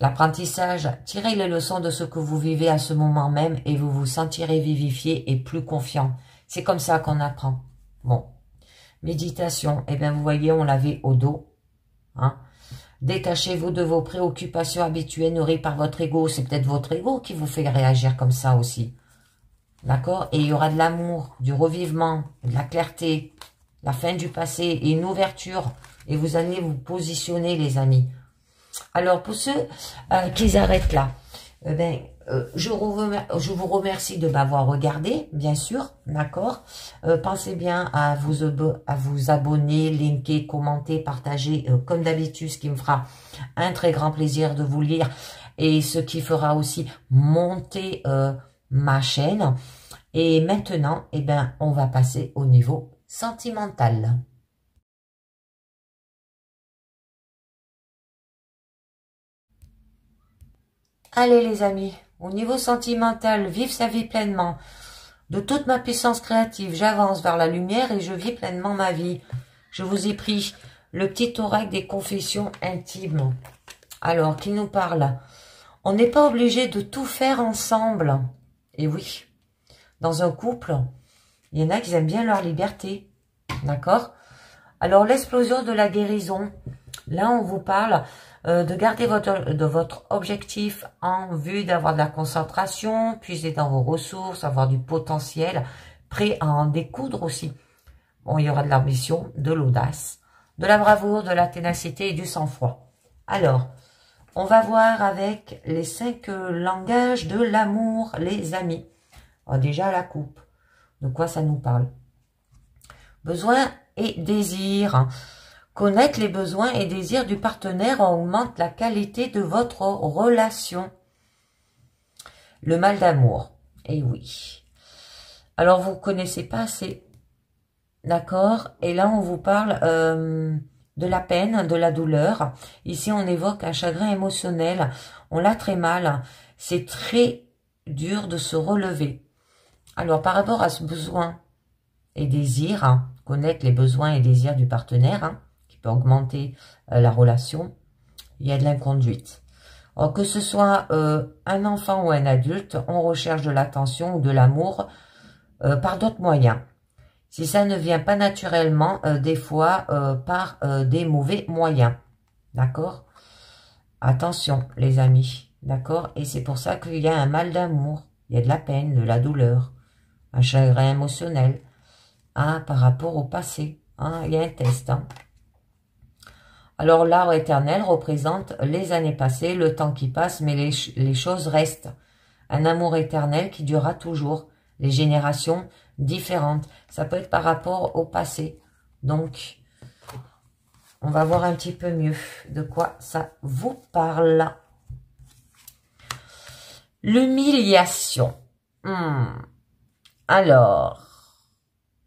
L'apprentissage, tirez les leçons de ce que vous vivez à ce moment même et vous vous sentirez vivifié et plus confiant. C'est comme ça qu'on apprend. Bon. Méditation, eh bien vous voyez, on l'avait au dos. Hein. Détachez-vous de vos préoccupations habituelles nourries par votre ego. C'est peut-être votre ego qui vous fait réagir comme ça aussi. D'accord? Et il y aura de l'amour, du revivement, de la clarté, la fin du passé et une ouverture. Et vous allez vous positionner, les amis. Alors, pour ceux qui arrêtent là, je vous remercie de m'avoir regardé, bien sûr, d'accord. Pensez bien à vous abonner, linker, commenter, partager, comme d'habitude, ce qui me fera un très grand plaisir de vous lire et ce qui fera aussi monter ma chaîne. Et maintenant, eh ben, on va passer au niveau sentimental. Allez les amis, au niveau sentimental, vive sa vie pleinement. De toute ma puissance créative, j'avance vers la lumière et je vis pleinement ma vie. Je vous ai pris le petit oracle des confessions intimes. Alors, qui nous parle? On n'est pas obligé de tout faire ensemble. Et oui, dans un couple, il y en a qui aiment bien leur liberté. D'accord? Alors, l'explosion de la guérison. Là, on vous parle de garder votre objectif en vue d'avoir de la concentration, puiser dans vos ressources, avoir du potentiel, prêt à en découdre aussi. Bon, il y aura de l'ambition, de l'audace, de la bravoure, de la ténacité et du sang-froid. Alors, on va voir avec les 5 langages de l'amour, les amis. Alors, déjà, la coupe. De quoi ça nous parle? Besoin et désir. Connaître les besoins et désirs du partenaire augmente la qualité de votre relation. Le mal d'amour. Eh oui. Alors, vous ne connaissez pas assez. D'accord? Et là, on vous parle de la peine, de la douleur. Ici, on évoque un chagrin émotionnel. On l'a très mal. C'est très dur de se relever. Alors, par rapport à ce besoin et désir, hein, connaître les besoins et désirs du partenaire, hein, augmenter la relation, il y a de l'inconduite. Or, que ce soit un enfant ou un adulte, on recherche de l'attention ou de l'amour par d'autres moyens. Si ça ne vient pas naturellement, des fois par des mauvais moyens. D'accord? Attention, les amis. D'accord? Et c'est pour ça qu'il y a un mal d'amour. Il y a de la peine, de la douleur, un chagrin émotionnel. Hein, par rapport au passé. Hein, il y a un test. Hein. Alors, l'arbre éternel représente les années passées, le temps qui passe, mais les choses restent. Un amour éternel qui durera toujours. Les générations différentes. Ça peut être par rapport au passé. Donc, on va voir un petit peu mieux de quoi ça vous parle. L'humiliation. Alors,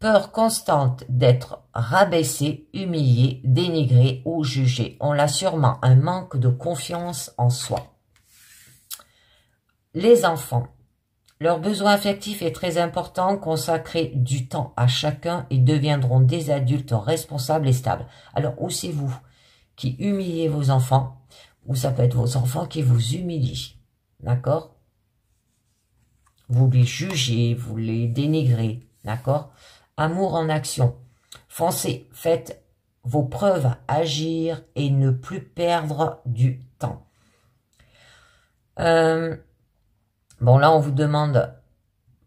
peur constante d'être rabaissé, humilié, dénigré ou jugé. On a sûrement un manque de confiance en soi. Les enfants. Leur besoin affectif est très important. Consacrez du temps à chacun et deviendront des adultes responsables et stables. Alors, ou c'est vous qui humiliez vos enfants, ou ça peut être vos enfants qui vous humilient. D'accord? Vous les jugez, vous les dénigrez. D'accord? Amour en action. Foncez, faites vos preuves, agir et ne plus perdre du temps. Bon, là, on vous demande,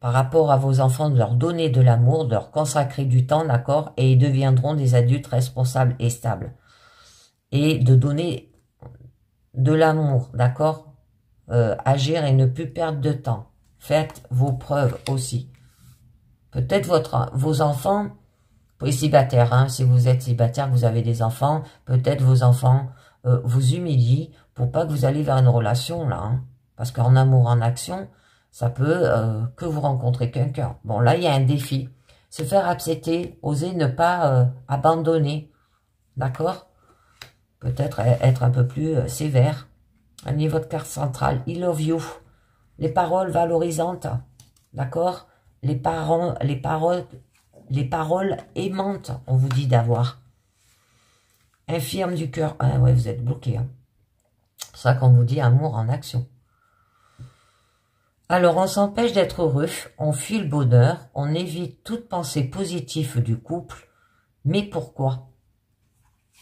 par rapport à vos enfants, de leur donner de l'amour, de leur consacrer du temps, d'accord? Et ils deviendront des adultes responsables et stables. Et de donner de l'amour, d'accord? Agir et ne plus perdre de temps. Faites vos preuves aussi. Peut-être vos enfants, pour les célibataires, hein, si vous êtes célibataire, vous avez des enfants, peut-être vos enfants vous humilient pour pas que vous allez vers une relation, là. Hein. Parce qu'en amour, en action, ça peut que vous rencontrez quelqu'un. Bon, là, il y a un défi. Se faire accepter, oser ne pas abandonner. D'accord? Peut-être être un peu plus sévère. Au niveau de carte centrale, I love you. Les paroles valorisantes. D'accord? Les paroles aimantes, on vous dit d'avoir. Infirme du cœur. Ah ouais, vous êtes bloqué. Hein. C'est ça qu'on vous dit amour en action. Alors, on s'empêche d'être heureux, on fuit le bonheur, on évite toute pensée positive du couple. Mais pourquoi?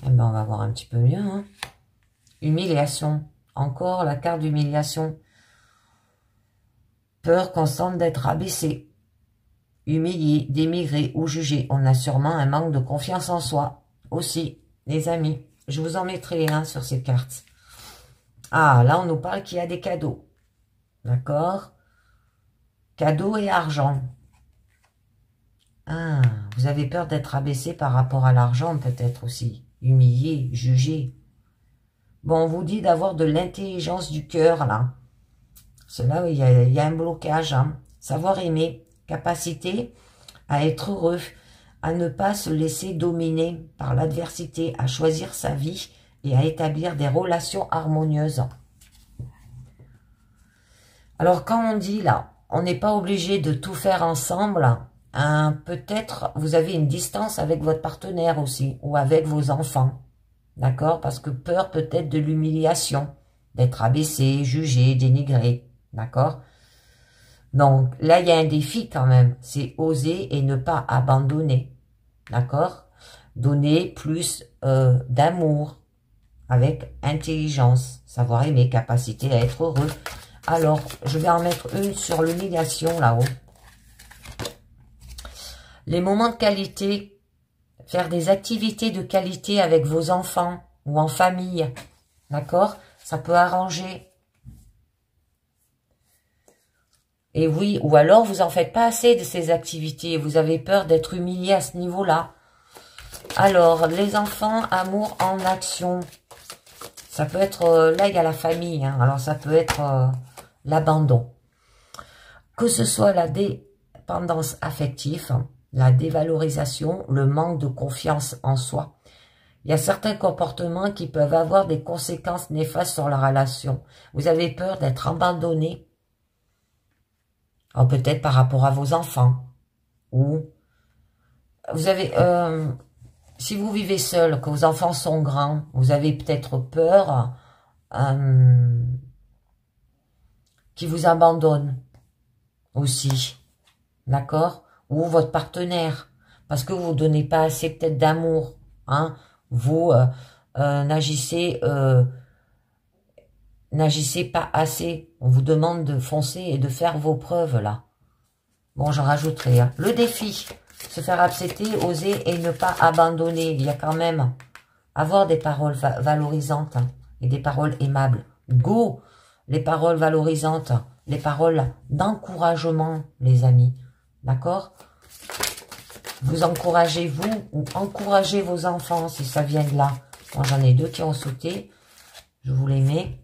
Eh ben, on va voir un petit peu mieux. Hein. Humiliation. Encore la carte d'humiliation. Peur constante d'être abaissé, humilié, dénigré ou jugé. On a sûrement un manque de confiance en soi. Aussi, les amis, je vous en mettrai un sur ces cartes. Ah, là, on nous parle qu'il y a des cadeaux. D'accord? Cadeaux et argent. Ah, vous avez peur d'être abaissé par rapport à l'argent, peut-être aussi. Humilié, jugé. Bon, on vous dit d'avoir de l'intelligence du cœur, là. Cela, il y a un blocage. Hein. Savoir aimer, capacité à être heureux, à ne pas se laisser dominer par l'adversité, à choisir sa vie et à établir des relations harmonieuses. Alors, quand on dit là, on n'est pas obligé de tout faire ensemble, hein, peut-être vous avez une distance avec votre partenaire aussi, ou avec vos enfants, d'accord? Parce que peur peut-être de l'humiliation, d'être abaissé, jugé, dénigré, d'accord? Donc, là, il y a un défi quand même, c'est oser et ne pas abandonner, d'accord? Donner plus d'amour, avec intelligence, savoir aimer, capacité à être heureux. Alors, je vais en mettre une sur l'humiliation là-haut. Les moments de qualité, faire des activités de qualité avec vos enfants ou en famille, d'accord? Ça peut arranger. Et oui, ou alors vous en faites pas assez de ces activités, vous avez peur d'être humilié à ce niveau-là. Alors, les enfants, amour en action. Ça peut être, là il y a la famille, hein, alors ça peut être l'abandon. Que ce soit la dépendance affective, la dévalorisation, le manque de confiance en soi. Il y a certains comportements qui peuvent avoir des conséquences néfastes sur la relation. Vous avez peur d'être abandonné, peut-être par rapport à vos enfants. Ou vous avez, si vous vivez seul, que vos enfants sont grands, vous avez peut-être peur qu'ils vous abandonnent aussi. D'accord? Ou votre partenaire, parce que vous ne donnez pas assez peut-être d'amour. Hein? Vous n'agissez n'agissez pas assez. On vous demande de foncer et de faire vos preuves, là. Bon, j'en rajouterai. Hein. Le défi, se faire accepter, oser et ne pas abandonner. Il y a quand même avoir des paroles valorisantes hein, et des paroles aimables. Go! Les paroles valorisantes, les paroles d'encouragement, les amis. D'accord? Vous encouragez vous ou encouragez vos enfants si ça vient de là. Moi, j'en ai 2 qui ont sauté. Je vous les mets.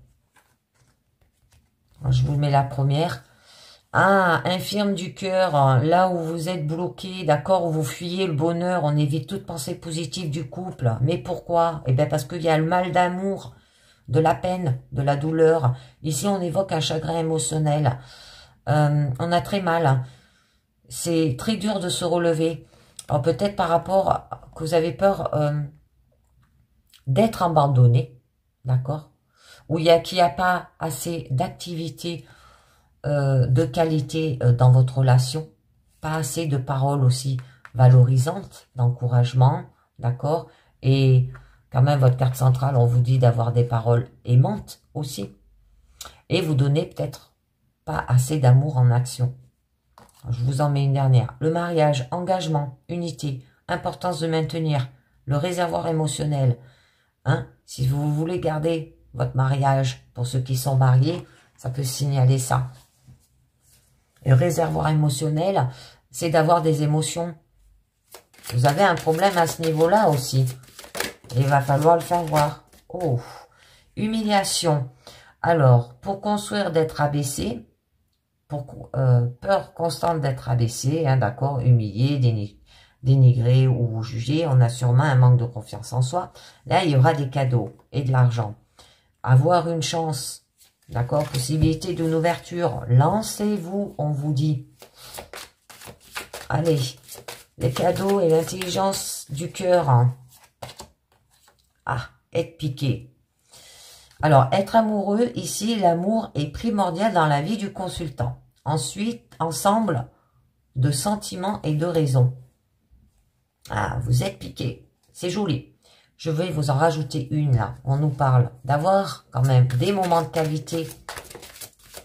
Je vous mets la première. Ah, infirme du cœur, là où vous êtes bloqué, d'accord, où vous fuyez le bonheur, on évite toute pensée positive du couple. Mais pourquoi? Eh bien, parce qu'il y a le mal d'amour, de la peine, de la douleur. Ici, on évoque un chagrin émotionnel. On a très mal. C'est très dur de se relever. Alors, peut-être par rapport à que vous avez peur d'être abandonné, d'accord? Ou qu'il n'y a pas assez d'activité de qualité dans votre relation, pas assez de paroles aussi valorisantes, d'encouragement, d'accord? Et quand même, votre carte centrale, on vous dit d'avoir des paroles aimantes aussi. Et vous donnez peut-être pas assez d'amour en action. Je vous en mets une dernière. Le mariage, engagement, unité, importance de maintenir, le réservoir émotionnel. Hein? Si vous voulez garder votre mariage, pour ceux qui sont mariés, ça peut signaler ça. Et le réservoir émotionnel, c'est d'avoir des émotions. Vous avez un problème à ce niveau-là aussi. Il va falloir le faire voir. Oh, humiliation. Alors, pour construire d'être abaissé, pour peur constante d'être abaissé, hein, d'accord, humilié, dénigré ou jugé, on a sûrement un manque de confiance en soi. Là, il y aura des cadeaux et de l'argent. Avoir une chance. D'accord, possibilité d'une ouverture. Lancez-vous, on vous dit. Allez, les cadeaux et l'intelligence du cœur. Hein. Ah, être piqué. Alors, être amoureux, ici, l'amour est primordial dans la vie du consultant. Ensuite, ensemble de sentiments et de raisons. Ah, vous êtes piqué. C'est joli. Je vais vous en rajouter une, là. On nous parle d'avoir, quand même, des moments de qualité.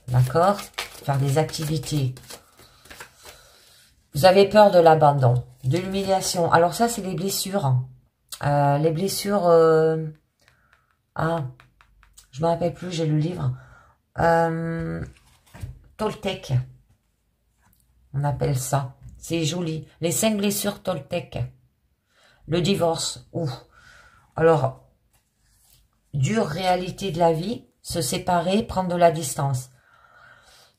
D'accord? Faire des activités. Vous avez peur de l'abandon, de l'humiliation. Alors ça, c'est les blessures. Les blessures... Ah, je me rappelle plus, j'ai le livre. Toltec. On appelle ça. C'est joli. Les 5 blessures Toltec. Le divorce. Ouf. Alors, dure réalité de la vie, se séparer, prendre de la distance.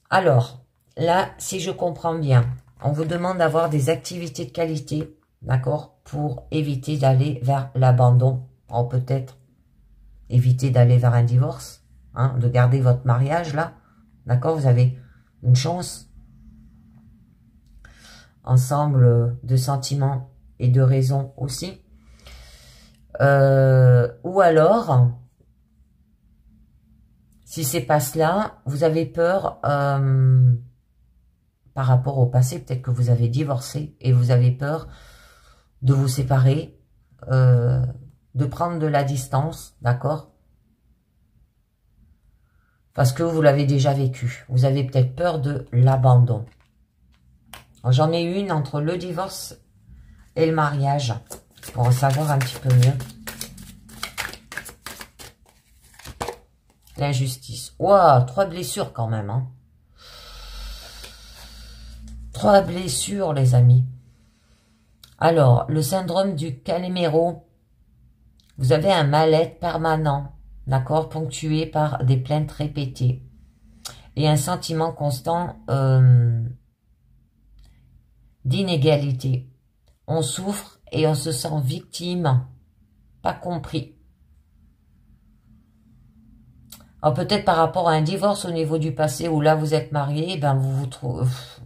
Alors, là, si je comprends bien, on vous demande d'avoir des activités de qualité, d'accord, pour éviter d'aller vers l'abandon. Ou peut-être éviter d'aller vers un divorce, hein, de garder votre mariage, là. D'accord, vous avez une chance. Ensemble de sentiments et de raisons aussi. Ou alors, si c'est pas cela, vous avez peur par rapport au passé, peut-être que vous avez divorcé et vous avez peur de vous séparer, de prendre de la distance, d'accord? Parce que vous l'avez déjà vécu. Vous avez peut-être peur de l'abandon. J'en ai une entre le divorce et le mariage, pour en savoir un petit peu mieux. L'injustice. Ouah, 3 blessures quand même. Hein. 3 blessures, les amis. Alors, le syndrome du Calimero. Vous avez un mal-être permanent, d'accord, ponctué par des plaintes répétées. Et un sentiment constant d'inégalité. On souffre et on se sent victime, pas compris. Alors peut-être par rapport à un divorce au niveau du passé où là vous êtes marié, ben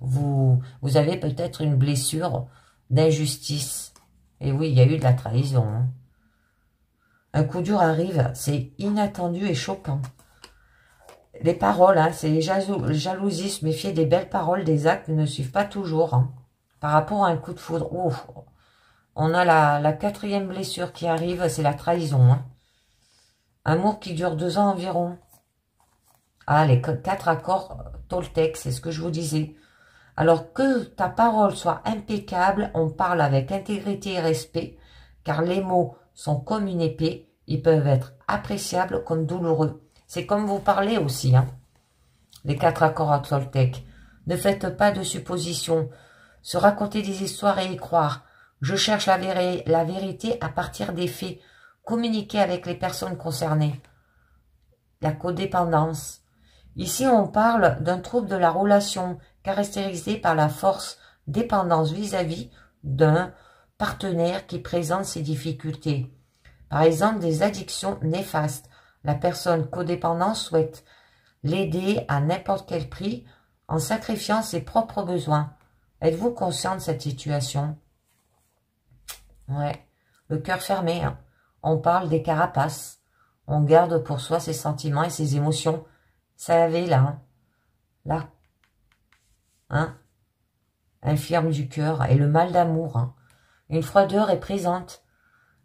vous avez peut-être une blessure d'injustice. Et oui, il y a eu de la trahison. Hein. Un coup dur arrive, c'est inattendu et choquant. Les paroles, hein, c'est les jalousies, se méfier des belles paroles, des actes ne suivent pas toujours. Hein. Par rapport à un coup de foudre, ouf, on a la 4e blessure qui arrive, c'est la trahison. Hein. Amour qui dure 2 ans environ. Ah, les 4 accords Toltec, c'est ce que je vous disais. Alors que ta parole soit impeccable, on parle avec intégrité et respect, car les mots sont comme une épée, ils peuvent être appréciables comme douloureux. C'est comme vous parlez aussi, hein, les 4 accords à Toltec. Ne faites pas de suppositions, se raconter des histoires et y croire. Je cherche la vérité à partir des faits. Communiquer avec les personnes concernées. La codépendance. Ici, on parle d'un trouble de la relation caractérisé par la force dépendance vis-à-vis d'un partenaire qui présente ses difficultés. Par exemple, des addictions néfastes. La personne codépendante souhaite l'aider à n'importe quel prix en sacrifiant ses propres besoins. Êtes-vous conscient de cette situation? Ouais, le cœur fermé. Hein. On parle des carapaces. On garde pour soi ses sentiments et ses émotions. Ça avait là, hein. Là, hein, infirme du cœur et le mal d'amour. Hein. Une froideur est présente.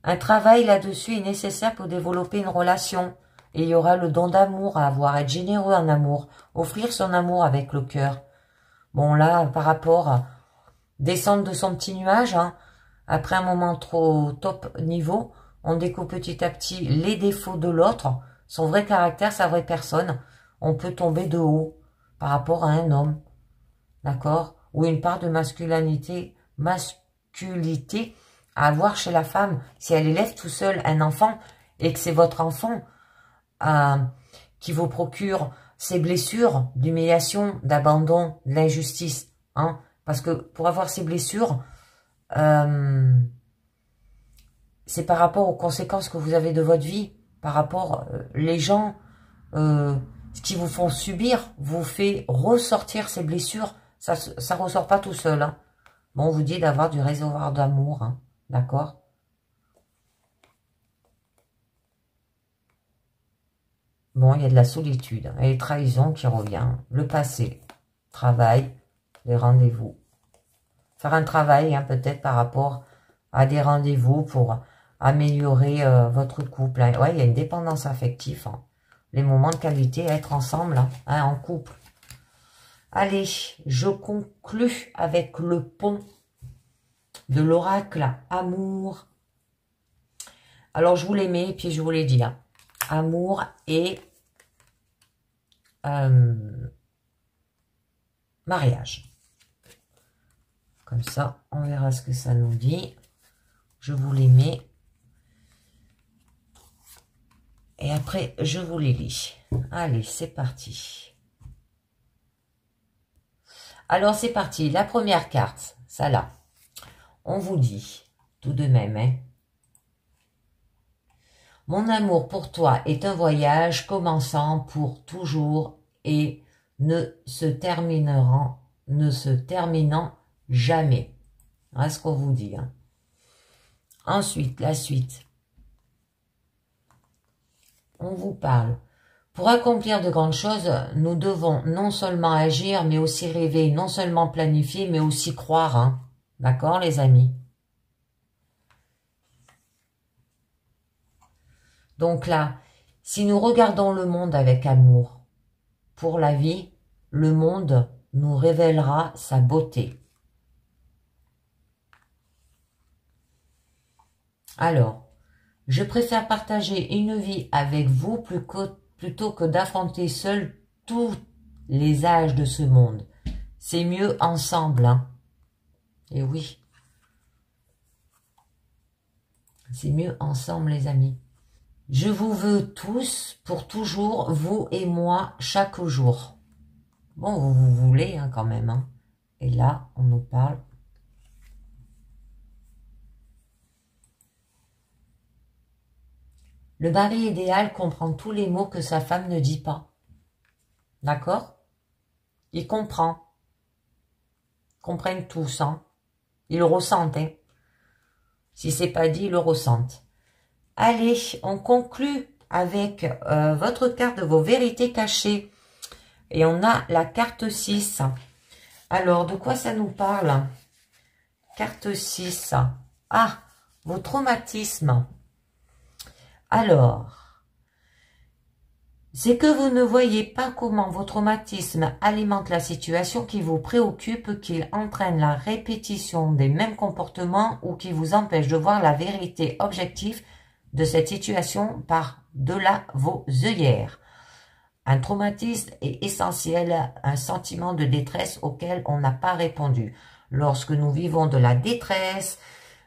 Un travail là-dessus est nécessaire pour développer une relation. Et il y aura le don d'amour à avoir, être généreux en amour, offrir son amour avec le cœur. Bon là, par rapport à descendre de son petit nuage, hein, après un moment trop top niveau, on découvre petit à petit les défauts de l'autre, son vrai caractère, sa vraie personne. On peut tomber de haut par rapport à un homme, d'accord? Ou une part de masculinité à avoir chez la femme. Si elle élève tout seul un enfant et que c'est votre enfant qui vous procure ces blessures d'humiliation, d'abandon, de l'injustice, hein? Parce que pour avoir ces blessures, c'est par rapport aux conséquences que vous avez de votre vie, par rapport les gens, ce qui vous font subir, vous fait ressortir ces blessures. Ça ressort pas tout seul. Hein. Bon, on vous dit d'avoir du réservoir d'amour, hein, d'accord? Bon, il y a de la solitude hein, et les trahisons qui reviennent. Le passé, travail, les rendez-vous. Faire un travail, hein, peut-être par rapport à des rendez-vous pour améliorer votre couple. Hein. Ouais, il y a une dépendance affective. Hein. Les moments de qualité à être ensemble, hein, en couple. Allez, je conclus avec le pont de l'oracle amour. Alors, je vous l'ai mis, et puis je vous l'ai dit. Hein. Amour et mariage. Comme ça, on verra ce que ça nous dit. Je vous les mets. Et après, je vous les lis. Allez, c'est parti. Alors, c'est parti. La première carte, ça là. On vous dit, tout de même, hein. Mon amour pour toi est un voyage commençant pour toujours et ne se terminant jamais. Voilà ce qu'on vous dit. Hein. Ensuite, la suite. On vous parle. Pour accomplir de grandes choses, nous devons non seulement agir, mais aussi rêver, non seulement planifier, mais aussi croire. Hein. D'accord, les amis? Donc là, si nous regardons le monde avec amour, pour la vie, le monde nous révélera sa beauté. Alors, je préfère partager une vie avec vous plutôt que d'affronter seul tous les âges de ce monde. C'est mieux ensemble, hein. Et oui. C'est mieux ensemble, les amis. Je vous veux tous pour toujours, vous et moi, chaque jour. Bon, vous voulez hein, quand même. Hein. Et là, on nous parle. Le mari idéal comprend tous les mots que sa femme ne dit pas. D'accord? Il comprend. Ils comprennent tous. Hein. Ils le ressentent. Hein. Si c'est pas dit, ils le ressentent. Allez, on conclut avec votre carte de vos vérités cachées. Et on a la carte 6. Alors, de quoi ça nous parle? Carte 6. Ah, vos traumatismes. Alors, c'est que vous ne voyez pas comment vos traumatismes alimentent la situation qui vous préoccupe, qu'ils entraînent la répétition des mêmes comportements ou qui vous empêchent de voir la vérité objective de cette situation par-delà vos œillères. Un traumatisme est essentiel, un sentiment de détresse auquel on n'a pas répondu. Lorsque nous vivons de la détresse,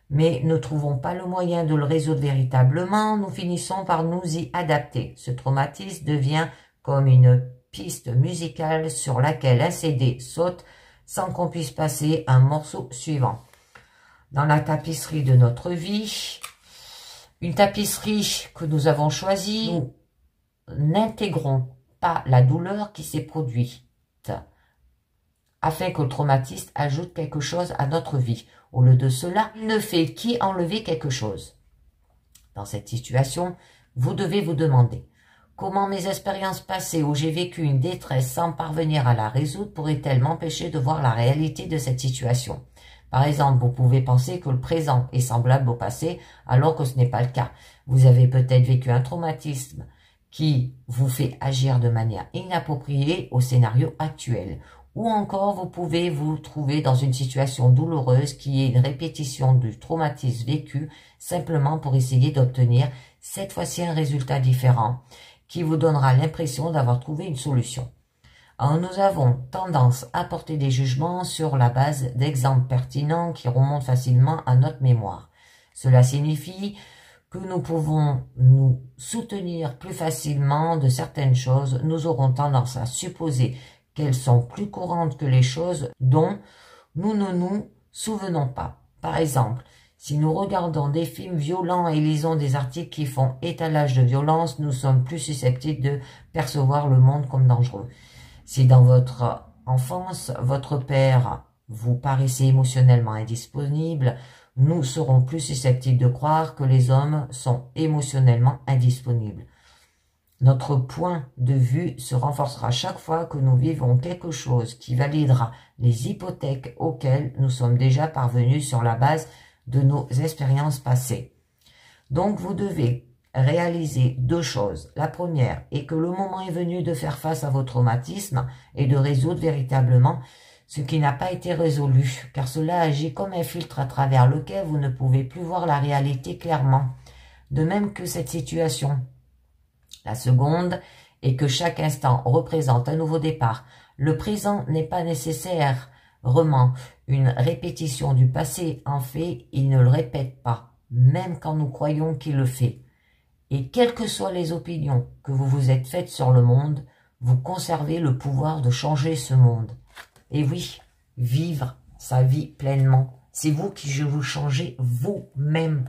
mais ne trouvons pas le moyen de le résoudre véritablement, nous finissons par nous y adapter. Ce traumatisme devient comme une piste musicale sur laquelle un CD saute sans qu'on puisse passer un morceau suivant. Dans la tapisserie de notre vie, une tapisserie que nous avons choisie, nous n'intégrons pas la douleur qui s'est produite, afin que le traumatisme ajoute quelque chose à notre vie. Au lieu de cela, il ne fait qu'enlever quelque chose. Dans cette situation, vous devez vous demander comment mes expériences passées où j'ai vécu une détresse sans parvenir à la résoudre pourraient-elles m'empêcher de voir la réalité de cette situation. Par exemple, vous pouvez penser que le présent est semblable au passé alors que ce n'est pas le cas. Vous avez peut-être vécu un traumatisme qui vous fait agir de manière inappropriée au scénario actuel. Ou encore, vous pouvez vous trouver dans une situation douloureuse qui est une répétition du traumatisme vécu simplement pour essayer d'obtenir cette fois-ci un résultat différent qui vous donnera l'impression d'avoir trouvé une solution. Alors, nous avons tendance à porter des jugements sur la base d'exemples pertinents qui remontent facilement à notre mémoire. Cela signifie que nous pouvons nous soutenir plus facilement de certaines choses. Nous aurons tendance à supposer qu'elles sont plus courantes que les choses dont nous ne nous souvenons pas. Par exemple, si nous regardons des films violents et lisons des articles qui font étalage de violence, nous sommes plus susceptibles de percevoir le monde comme dangereux. Si dans votre enfance, votre père vous paraissait émotionnellement indisponible, nous serons plus susceptibles de croire que les hommes sont émotionnellement indisponibles. Notre point de vue se renforcera chaque fois que nous vivons quelque chose qui validera les hypothèques auxquelles nous sommes déjà parvenus sur la base de nos expériences passées. Donc vous devez réaliser deux choses. La première est que le moment est venu de faire face à vos traumatismes et de résoudre véritablement ce qui n'a pas été résolu, car cela agit comme un filtre à travers lequel vous ne pouvez plus voir la réalité clairement, de même que cette situation. La seconde est que chaque instant représente un nouveau départ. Le présent n'est pas nécessairement une répétition du passé. En fait, il ne le répète pas, même quand nous croyons qu'il le fait. Et quelles que soient les opinions que vous vous êtes faites sur le monde, vous conservez le pouvoir de changer ce monde. Et oui, vivre sa vie pleinement, c'est vous qui vous changez vous-même.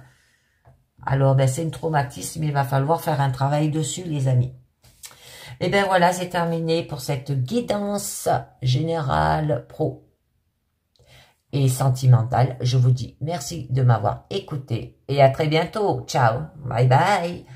Alors, c'est un traumatisme, il va falloir faire un travail dessus, les amis. Et bien voilà, c'est terminé pour cette guidance générale pro et sentimentale. Je vous dis merci de m'avoir écouté et à très bientôt. Ciao, bye bye.